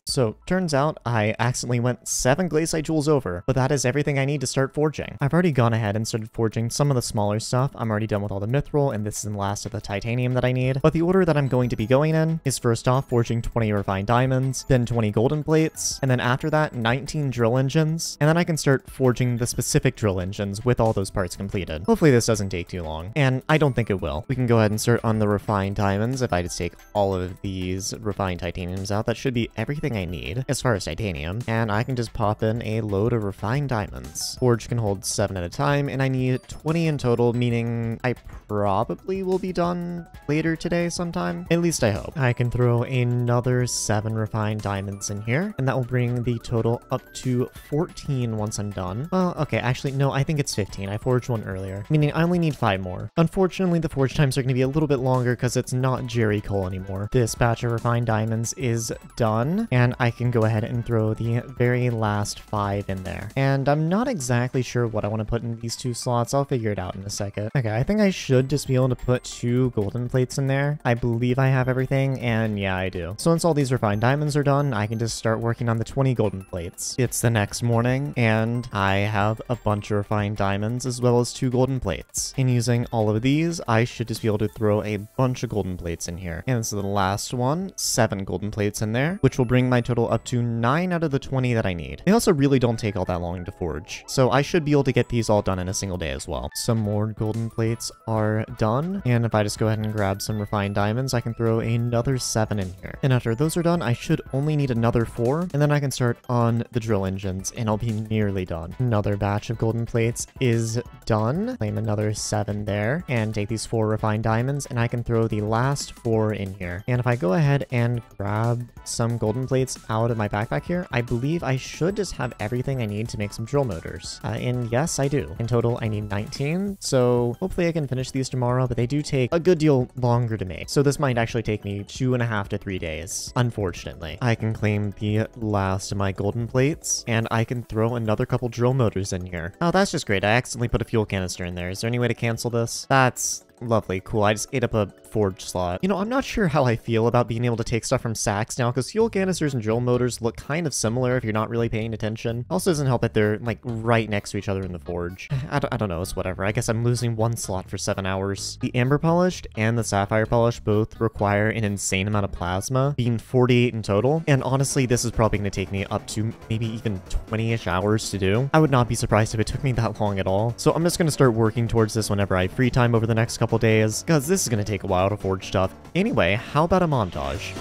So, turns out I accidentally went 7 glaciite jewels over, but that is everything I need to start forging. I've already gone ahead and started forging some of the smaller stuff. I'm already done with all the mithril, and this is the last of the titanium that I need. But the order that I'm going to be going in is first off forging 20 refined diamonds, then 20 golden plates, and then after that 19 drill engines, and then I can start forging the specific drill engines with all those parts completed. Hopefully this doesn't take too long, and I don't think it will. We can go ahead and start on the refined diamonds. If I just take all of these refined titaniums out, that should be everything I need as far as titanium, and I can just pop in a load of refined diamonds. Forge can hold 7 at a time, and I need 20 in total, meaning I probably will be done later today sometime. At least I hope. I can throw another 7 refined diamonds in here, and that will bring the total up to 14 once I'm done. Well, okay, actually, no, I think it's 15. I forged one earlier, meaning I only need 5 more. Unfortunately, the forge times are going to be a little bit longer because it's not Jerry coal anymore. This batch of refined diamonds is done, and I can go ahead and throw the very last 5 in there. And I'm not exactly sure what I want to put in these 2 slots. I'll figure it out in a second. Okay, I think I should just be able to put 2 golden plates in there. I believe I have everything, and yeah, I do. So once all these refined diamonds are done, I can just start working on the 20 golden plates. It's the next morning, and I have a bunch of refined diamonds as well as 2 golden plates. And using all of these, I should just be able to throw a bunch of golden plates in here. And this is the last one, 7 golden plates in there, which will bring my total up to 9 out of the 20 that I need. They also really don't take all that long to forge, so I should be able to get these all done in a single day as well. Some more golden plates are done, and if I just go ahead and grab some refined diamonds, I can throw another 7 in here. And after those are done, I should only need another 4, and then I can start on the drill engines, and I'll be nearly done. Another batch of golden plates is done. Claim another 7 there, and take these 4 refined diamonds, and I can throw the last 4 in here. And if I go ahead and grab some golden plates plates out of my backpack here, I believe I should just have everything I need to make some drill motors. And yes, I do. In total, I need 19, so hopefully I can finish these tomorrow, but they do take a good deal longer to make. So this might actually take me 2.5 to 3 days, unfortunately. I can claim the last of my golden plates, and I can throw another couple drill motors in here. Oh, that's just great. I accidentally put a fuel canister in there. Is there any way to cancel this? That's lovely. Cool. I just ate up a forge slot. You know, I'm not sure how I feel about being able to take stuff from sacks now, because fuel canisters and drill motors look kind of similar if you're not really paying attention. Also doesn't help that they're like right next to each other in the forge. I don't know. It's whatever. I guess I'm losing one slot for 7 hours. The amber polished and the sapphire polished both require an insane amount of plasma, being 48 in total. And honestly, this is probably going to take me up to maybe even 20-ish hours to do. I would not be surprised if it took me that long at all. So I'm just going to start working towards this whenever I have free time over the next couple days, because this is going to take a while to forge stuff. Anyway, how about a montage?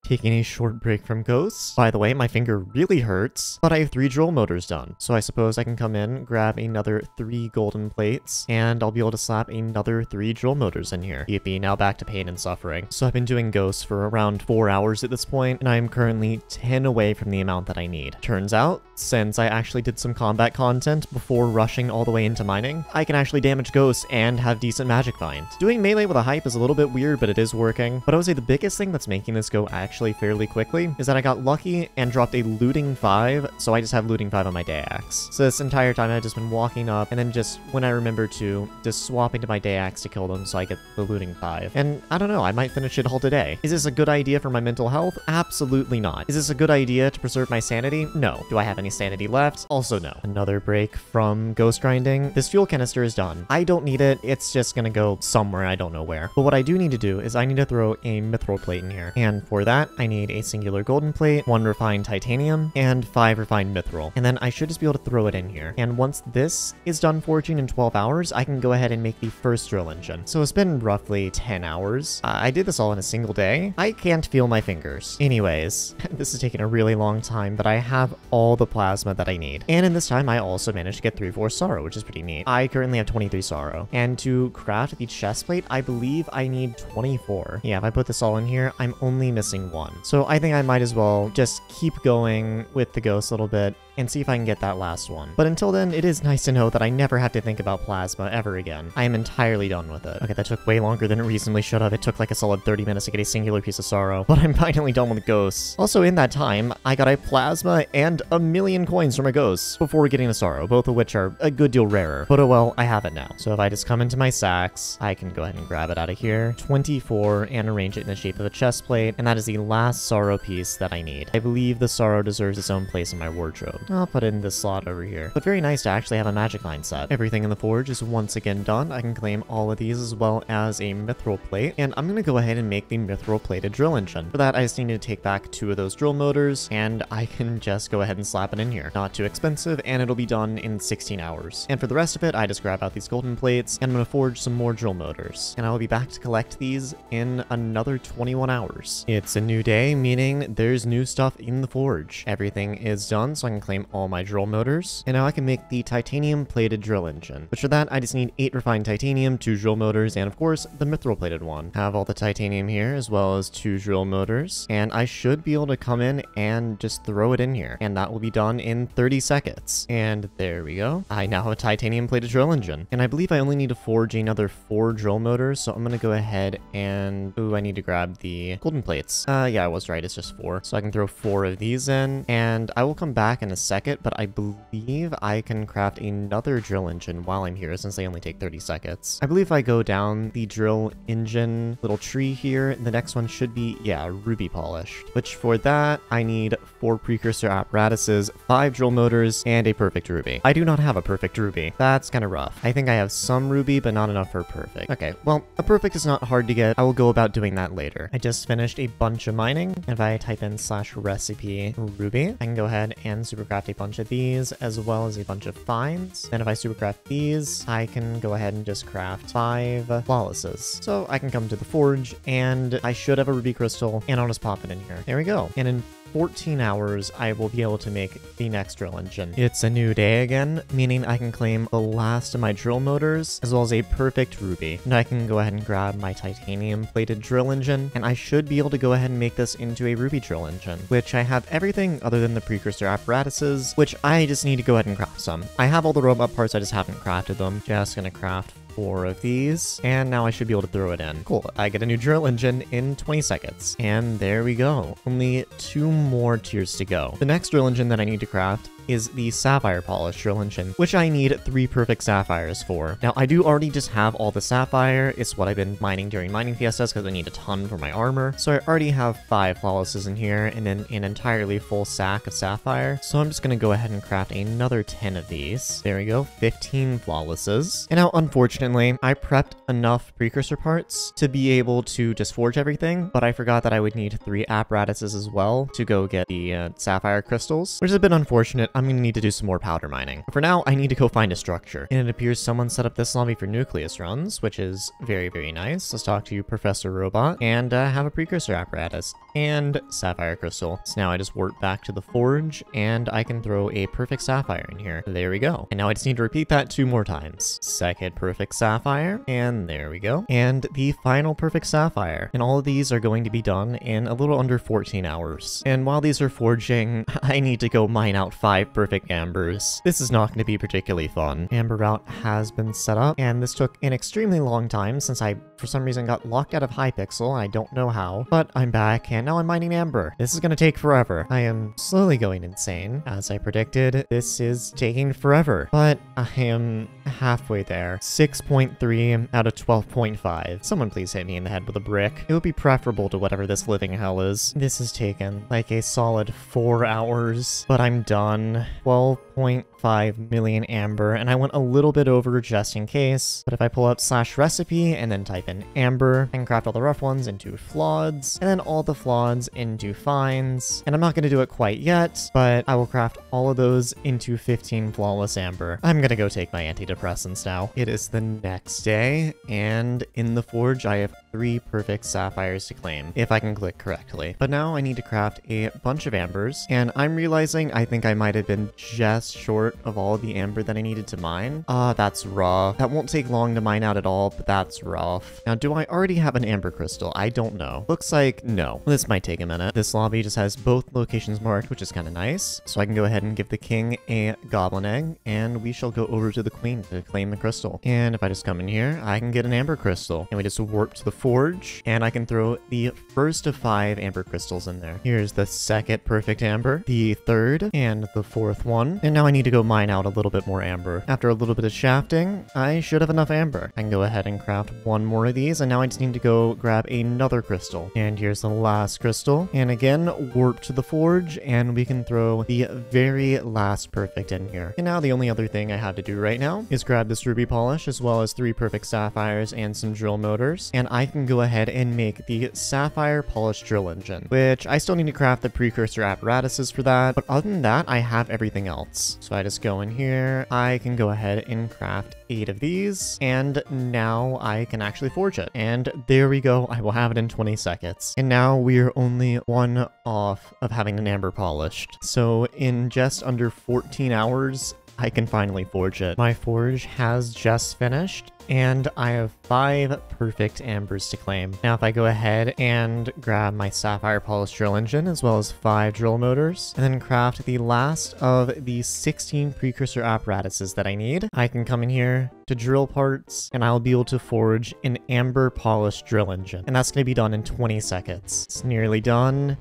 Taking a short break from ghosts. By the way, my finger really hurts, but I have 3 drill motors done. So I suppose I can come in, grab another 3 golden plates, and I'll be able to slap another 3 drill motors in here. Yippee, now back to pain and suffering. So I've been doing ghosts for around 4 hours at this point, and I am currently 10 away from the amount that I need. Turns out, since I actually did some combat content before rushing all the way into mining, I can actually damage ghosts and have decent magic find. Doing melee with a hype is a little bit weird, but it is working. But I would say the biggest thing that's making this go actually fairly quickly is that I got lucky and dropped a looting 5, so I just have looting 5 on my day axe. So this entire time I've just been walking up, and then just when I remember to, just swap into my day axe to kill them so I get the looting 5. And I don't know, I might finish it all today. Is this a good idea for my mental health? Absolutely not. Is this a good idea to preserve my sanity? No. Do I have any sanity left? Also no. Another break from ghost grinding. This fuel canister is done. I don't need it. It's just gonna go somewhere, I don't know where. But what I do need to do is I need to throw a mithril plate in here. And for that, I need a singular golden plate, 1 refined titanium, and 5 refined mithril. And then I should just be able to throw it in here. And once this is done forging in 12 hours, I can go ahead and make the first drill engine. So it's been roughly 10 hours. I did this all in a single day. I can't feel my fingers. Anyways, this is taking a really long time, but I have all the plasma that I need. And in this time, I also managed to get 3/4 sorrow, which is pretty neat. I currently have 23 sorrow. And to craft the chest plate, I believe I need 24. Yeah, if I put this all in here, I'm only missing 1. So I think I might as well just keep going with the ghost a little bit and see if I can get that last one. But until then, it is nice to know that I never have to think about plasma ever again. I am entirely done with it. Okay, that took way longer than it reasonably should have. It took like a solid 30 minutes to get a singular piece of sorrow, but I'm finally done with ghosts. Also, in that time, I got a plasma and 1,000,000 coins from a ghost before getting a sorrow, both of which are a good deal rarer. But oh well, I have it now. So if I just come into my sacks, I can go ahead and grab it out of here. 24, and arrange it in the shape of a chest plate, and that is the last sorrow piece that I need. I believe the sorrow deserves its own place in my wardrobe. I'll put it in this slot over here. But very nice to actually have a magic line set. Everything in the forge is once again done. I can claim all of these as well as a mithril plate, and I'm gonna go ahead and make the mithril plated drill engine. For that, I just need to take back 2 of those drill motors, and I can just go ahead and slap it in here. Not too expensive, and it'll be done in 16 hours. And for the rest of it, I just grab out these golden plates, and I'm gonna forge some more drill motors. And I will be back to collect these in another 21 hours. It's a new day, meaning there's new stuff in the forge. Everything is done, so I can claim all my drill motors, and now I can make the titanium plated drill engine. But for that, I just need 8 refined titanium, 2 drill motors, and of course, the mithril plated one. Have all the titanium here, as well as 2 drill motors, and I should be able to come in and just throw it in here, and that will be done in 30 seconds. And there we go. I now have a titanium plated drill engine, and I believe I only need to forge another 4 drill motors, so I'm gonna go ahead and... Ooh, I need to grab the golden plates. Yeah, I was right, it's just 4. So I can throw 4 of these in, and I will come back in a second, but I believe I can craft another drill engine while I'm here, since they only take 30 seconds. I believe if I go down the drill engine little tree here, the next one should be, yeah, ruby polished. Which for that, I need 4 precursor apparatuses, 5 drill motors, and a perfect ruby. I do not have a perfect ruby. That's kind of rough. I think I have some ruby, but not enough for perfect. Okay, well, a perfect is not hard to get. I will go about doing that later. I just finished a bunch of mining, and if I type in /recipe ruby, I can go ahead and supercraft a bunch of these, as well as a bunch of finds. Then if I supercraft these, I can go ahead and just craft 5 flawlesses. So I can come to the forge, and I should have a ruby crystal, and I'll just pop it in here. There we go. And in 14 hours, I will be able to make the next drill engine. It's a new day again, meaning I can claim the last of my drill motors, as well as a perfect ruby. And I can go ahead and grab my titanium plated drill engine, and I should be able to go ahead and make this into a ruby drill engine, which I have everything other than the precursor apparatuses, which I just need to go ahead and craft some. I have all the robot parts, I just haven't crafted them. Just gonna craft 4 of these, and now I should be able to throw it in. Cool, I get a new drill engine in 20 seconds. And there we go. Only 2 more tiers to go. The next drill engine that I need to craft is the sapphire polish drill engine, which I need 3 perfect sapphires for. Now, I do already just have all the sapphire. It's what I've been mining during mining fiestas because I need a ton for my armor. So I already have 5 flawlesses in here and then an entirely full sack of sapphire. So I'm just going to go ahead and craft another 10 of these. There we go, 15 flawlesses. And now, unfortunately, I prepped enough precursor parts to be able to just forge everything, but I forgot that I would need 3 apparatuses as well to go get the sapphire crystals, which is a bit unfortunate. I'm going to need to do some more powder mining. But for now, I need to go find a structure. And it appears someone set up this lobby for nucleus runs, which is very, very nice. Let's talk to Professor Robot and have a precursor apparatus and sapphire crystal. So now I just warp back to the forge and I can throw a perfect sapphire in here. There we go. And now I just need to repeat that 2 more times. Second perfect sapphire, and there we go. And the final perfect sapphire. And all of these are going to be done in a little under 14 hours. And while these are forging, I need to go mine out 5 perfect ambers. This is not going to be particularly fun. Amber route has been set up, and this took an extremely long time since I, for some reason, got locked out of Hypixel. I don't know how, but I'm back, and now I'm mining amber. This is going to take forever. I am slowly going insane. As I predicted, this is taking forever, but I am halfway there. 6.3 out of 12.5. Someone please hit me in the head with a brick. It would be preferable to whatever this living hell is. This has taken like a solid 4 hours, but I'm done. 12.5 million amber, and I went a little bit over just in case, but if I pull up /recipe and then type in amber, I can craft all the rough ones into flaweds, and then all the flaweds into fines, and I'm not going to do it quite yet, but I will craft all of those into 15 flawless amber. I'm gonna go take my antidepressants now. It is the next day, and in the forge I have 3 perfect sapphires to claim, if I can click correctly. But now I need to craft a bunch of ambers, and I'm realizing I think I might have been just short of all the amber that I needed to mine. That's rough. That won't take long to mine out at all, but that's rough. Now, do I already have an amber crystal? I don't know. Looks like no. This might take a minute. This lobby just has both locations marked, which is kind of nice. So I can go ahead and give the king a goblin egg, and we shall go over to the queen to claim the crystal. And if I just come in here, I can get an amber crystal. And we just warp to the forge, and I can throw the first of 5 amber crystals in there. Here's the second perfect amber, the third, and the 4th one. And now I need to go mine out a little bit more amber. After a little bit of shafting, I should have enough amber. I can go ahead and craft 1 more of these, and now I just need to go grab another crystal. And here's the last crystal. And again, warp to the forge, and we can throw the very last perfect in here. And now the only other thing I have to do right now is grab this ruby polish, as well as 3 perfect sapphires and some drill motors, and I can go ahead and make the sapphire polish drill engine, which I still need to craft the precursor apparatuses for that, but other than that, I have everything else. So I just go in here, I can go ahead and craft 8 of these, and now I can actually forge it. And there we go, I will have it in 20 seconds. And now we are only 1 off of having an amber polished. So in just under 14 hours, I can finally forge it. My forge has just finished, and I have 5 perfect ambers to claim. Now, if I go ahead and grab my sapphire polish drill engine, as well as 5 drill motors, and then craft the last of the 16 precursor apparatuses that I need, I can come in here to drill parts, and I'll be able to forge an amber polished drill engine. And that's going to be done in 20 seconds. It's nearly done,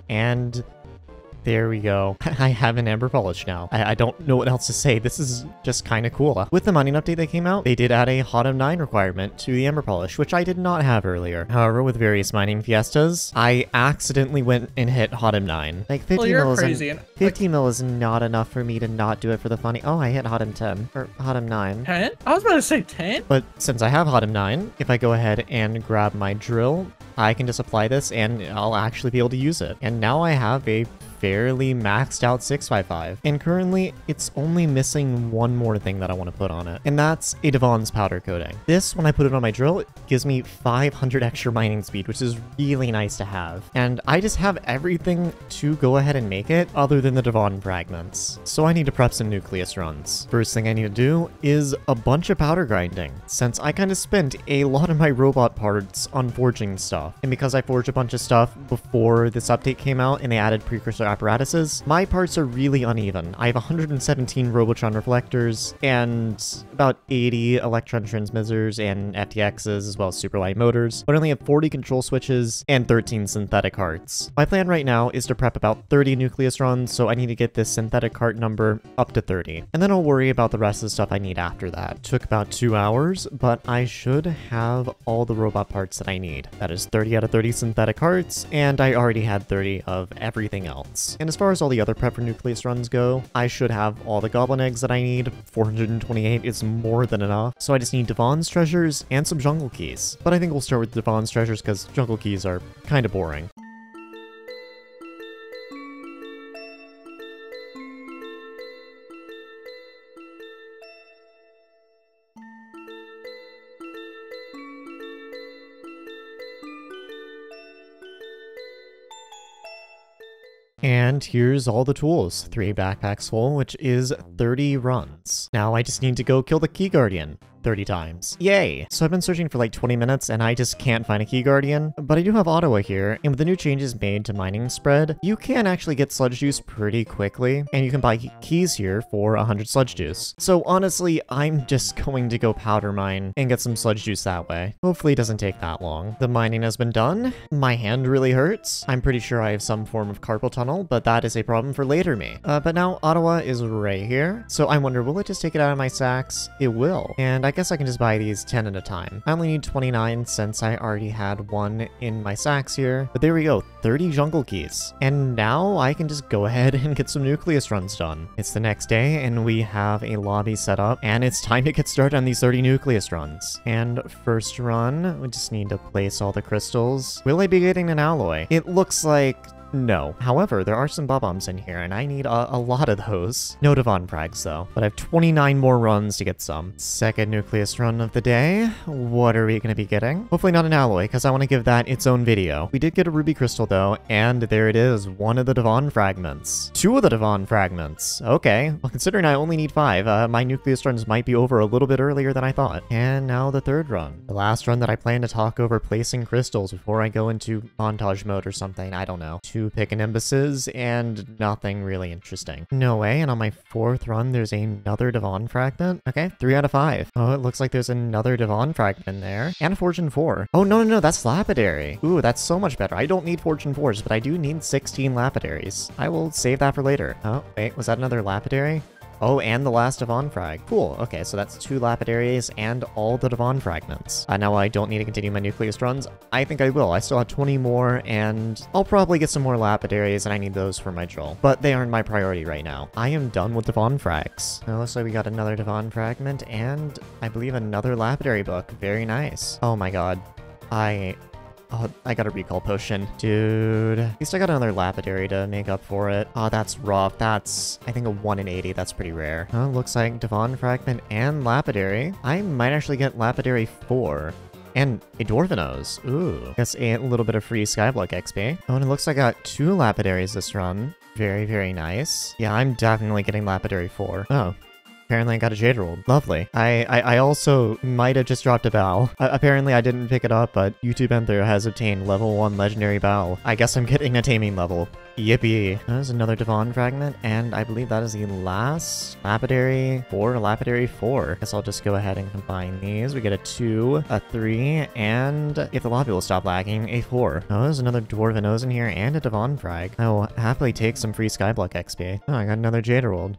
and there we go. I have an amber polish now. I don't know what else to say. This is just kind of cool. With the mining update that came out, they did add a HOTM 9 requirement to the amber polish, which I did not have earlier. However, with various mining fiestas, I accidentally went and hit HOTM 9. Like 50 mil is 50 mil is not enough for me to not do it for the funny. Oh, I hit HOTM 10 or HOTM 9. 10? I was about to say 10. But since I have HOTM 9, if I go ahead and grab my drill, I can just apply this and I'll actually be able to use it. And now I have a fairly maxed out 6x5. And currently, it's only missing one more thing that I want to put on it. And that's a Devon's powder coating. This, when I put it on my drill, it gives me 500 extra mining speed, which is really nice to have. And I just have everything to go ahead and make it other than the Devon fragments. So I need to prep some nucleus runs. First thing I need to do is a bunch of powder grinding, since I kind of spent a lot of my robot parts on forging stuff. And because I forged a bunch of stuff before this update came out and they added precursor apparatuses, my parts are really uneven. I have 117 Robotron reflectors and about 80 electron transmitters and FTXs as well as super light motors, but I only have 40 control switches and 13 synthetic hearts. My plan right now is to prep about 30 nucleus runs, so I need to get this synthetic heart number up to 30. And then I'll worry about the rest of the stuff I need after that. Took about 2 hours, but I should have all the robot parts that I need. That is 30 out of 30 synthetic hearts, and I already had 30 of everything else. And as far as all the other prep for nucleus runs go, I should have all the goblin eggs that I need. 428 is more than enough, so I just need Devon's treasures and some jungle keys. But I think we'll start with Devon's treasures because jungle keys are kind of boring. And here's all the tools. 3 backpacks full, which is 30 runs. Now I just need to go kill the Key Guardian 30 times. Yay! So I've been searching for like 20 minutes and I just can't find a Key Guardian, but I do have Ottawa here, and with the new changes made to mining spread, you can actually get sludge juice pretty quickly, and you can buy keys here for 100 sludge juice. So honestly, I'm just going to go powder mine and get some sludge juice that way. Hopefully it doesn't take that long. The mining has been done. My hand really hurts. I'm pretty sure I have some form of carpal tunnel, but that is a problem for later me. But now Ottawa is right here, so I wonder, will it just take it out of my sacks? It will. And I guess I can just buy these 10 at a time. I only need 29 since I already had one in my sacks here. But there we go, 30 jungle keys. And now I can just go ahead and get some nucleus runs done. It's the next day and we have a lobby set up and it's time to get started on these 30 nucleus runs. And first run, we just need to place all the crystals. Will I be getting an alloy? It looks like no. However, there are some bob-ombs in here, and I need a lot of those. No Devon frags, though. But I have 29 more runs to get some. Second nucleus run of the day. What are we going to be getting? Hopefully not an alloy, because I want to give that its own video. We did get a ruby crystal, though, and there it is. One of the Devon fragments. 2 of the Devon fragments. Okay. Well, considering I only need 5, my nucleus runs might be over a little bit earlier than I thought. And now the third run. The last run that I plan to talk over placing crystals before I go into montage mode or something. I don't know. 2 pick and imbuses, and nothing really interesting. No way, and on my 4th run, there's another Devon fragment. Okay, 3 out of 5. Oh, it looks like there's another Devon fragment in there. And a Fortune 4. Oh, no, that's lapidary. Ooh, that's so much better. I don't need Fortune 4s, but I do need 16 lapidaries. I will save that for later. Oh, wait, was that another lapidary? Oh, and the last Devon frag. Cool. Okay, so that's 2 lapidaries and all the Devon fragments. Now I don't need to continue my nucleus runs. I think I will. I still have 20 more, and I'll probably get some more lapidaries, and I need those for my drill. But they aren't my priority right now. I am done with Devon frags. Now, looks like we got another Devon fragment, and I believe another lapidary book. Very nice. Oh my god. Oh, I got a recall potion. Dude. At least I got another lapidary to make up for it. Oh, that's rough. That's, I think, a 1 in 80. That's pretty rare. Oh, looks like Devon fragment and lapidary. I might actually get lapidary 4. And a Dwarvenos. Ooh. That's a little bit of free Skyblock XP. Oh, and it looks like I got 2 lapidaries this run. Very, very nice. Yeah, I'm definitely getting lapidary 4. Oh. Apparently I got a Jade Roll. Lovely. I also might have just dropped a bow. Apparently I didn't pick it up, but YouTube Endthr has obtained level 1 legendary bow. I guess I'm getting a taming level. Yippee. There's another Devon fragment, and I believe that is the last lapidary 4. Guess I'll just go ahead and combine these. We get a 2, a 3, and if the lobby will stop lagging, a 4. Oh, there's another Dwarvenos in here and a Devon frag. I will happily take some free Skyblock XP. Oh, I got another Jade Roll.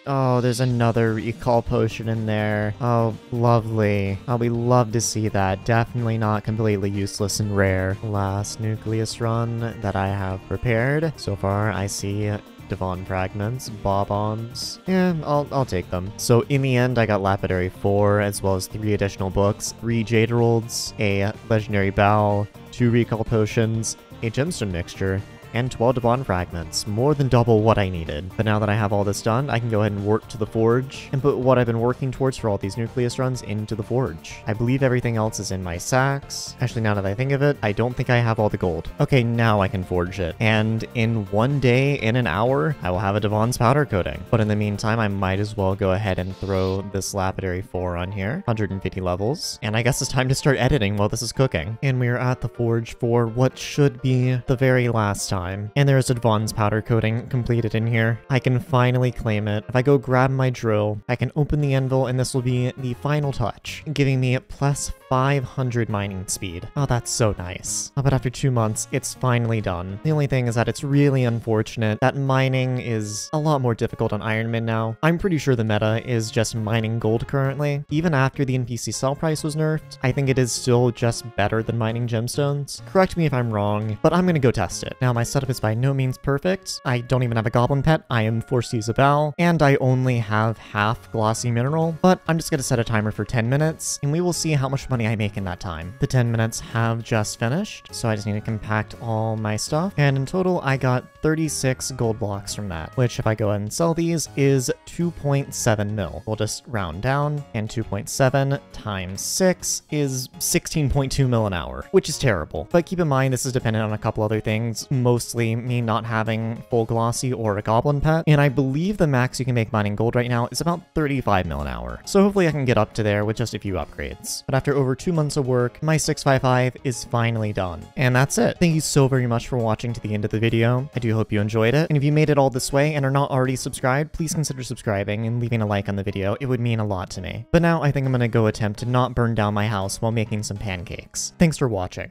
Oh, there's another recall potion in there. Oh, lovely. I'll be love to see that. Definitely not completely useless and rare. Last nucleus run that I have prepared. So far, I see Devon fragments, bob-ombs. Yeah, I'll take them. So in the end, I got lapidary 4, as well as 3 additional books, 3 Jade Rolls, a legendary bow, 2 recall potions, a gemstone mixture, and 12 Devon fragments, more than double what I needed. But now that I have all this done, I can go ahead and work to the forge and put what I've been working towards for all these nucleus runs into the forge. I believe everything else is in my sacks. Actually, now that I think of it, I don't think I have all the gold. Okay, now I can forge it. And in one day, in an hour, I will have a Devon's powder coating. But in the meantime, I might as well go ahead and throw this lapidary 4 on here, 150 levels. And I guess it's time to start editing while this is cooking. And we are at the forge for what should be the very last time. And there's a Devon's powder coating completed in here. I can finally claim it. If I go grab my drill, I can open the anvil and this will be the final touch, giving me plus 500 mining speed. Oh, that's so nice. But after 2 months, it's finally done. The only thing is that it's really unfortunate that mining is a lot more difficult on Ironman now. I'm pretty sure the meta is just mining gold currently. Even after the NPC sell price was nerfed, I think it is still just better than mining gemstones. Correct me if I'm wrong, but I'm gonna go test it. Now, my setup is by no means perfect. I don't even have a goblin pet. I am forced to use a bell, and I only have half glossy mineral, but I'm just gonna set a timer for 10 minutes, and we will see how much money I make in that time. The 10 minutes have just finished, so I just need to compact all my stuff, and in total, I got 36 gold blocks from that, which if I go ahead and sell these is 2.7 mil. We'll just round down, and 2.7 times 6 is 16.2 mil an hour, which is terrible. But keep in mind, this is dependent on a couple other things, mostly me not having full glossy or a goblin pet, and I believe the max you can make mining gold right now is about 35 mil an hour. So hopefully I can get up to there with just a few upgrades. But after over 2 months of work, my 655 is finally done. And that's it. Thank you so very much for watching to the end of the video. I do hope you enjoyed it. And if you made it all this way and are not already subscribed, please consider subscribing and leaving a like on the video. It would mean a lot to me. But now I think I'm gonna go attempt to not burn down my house while making some pancakes. Thanks for watching.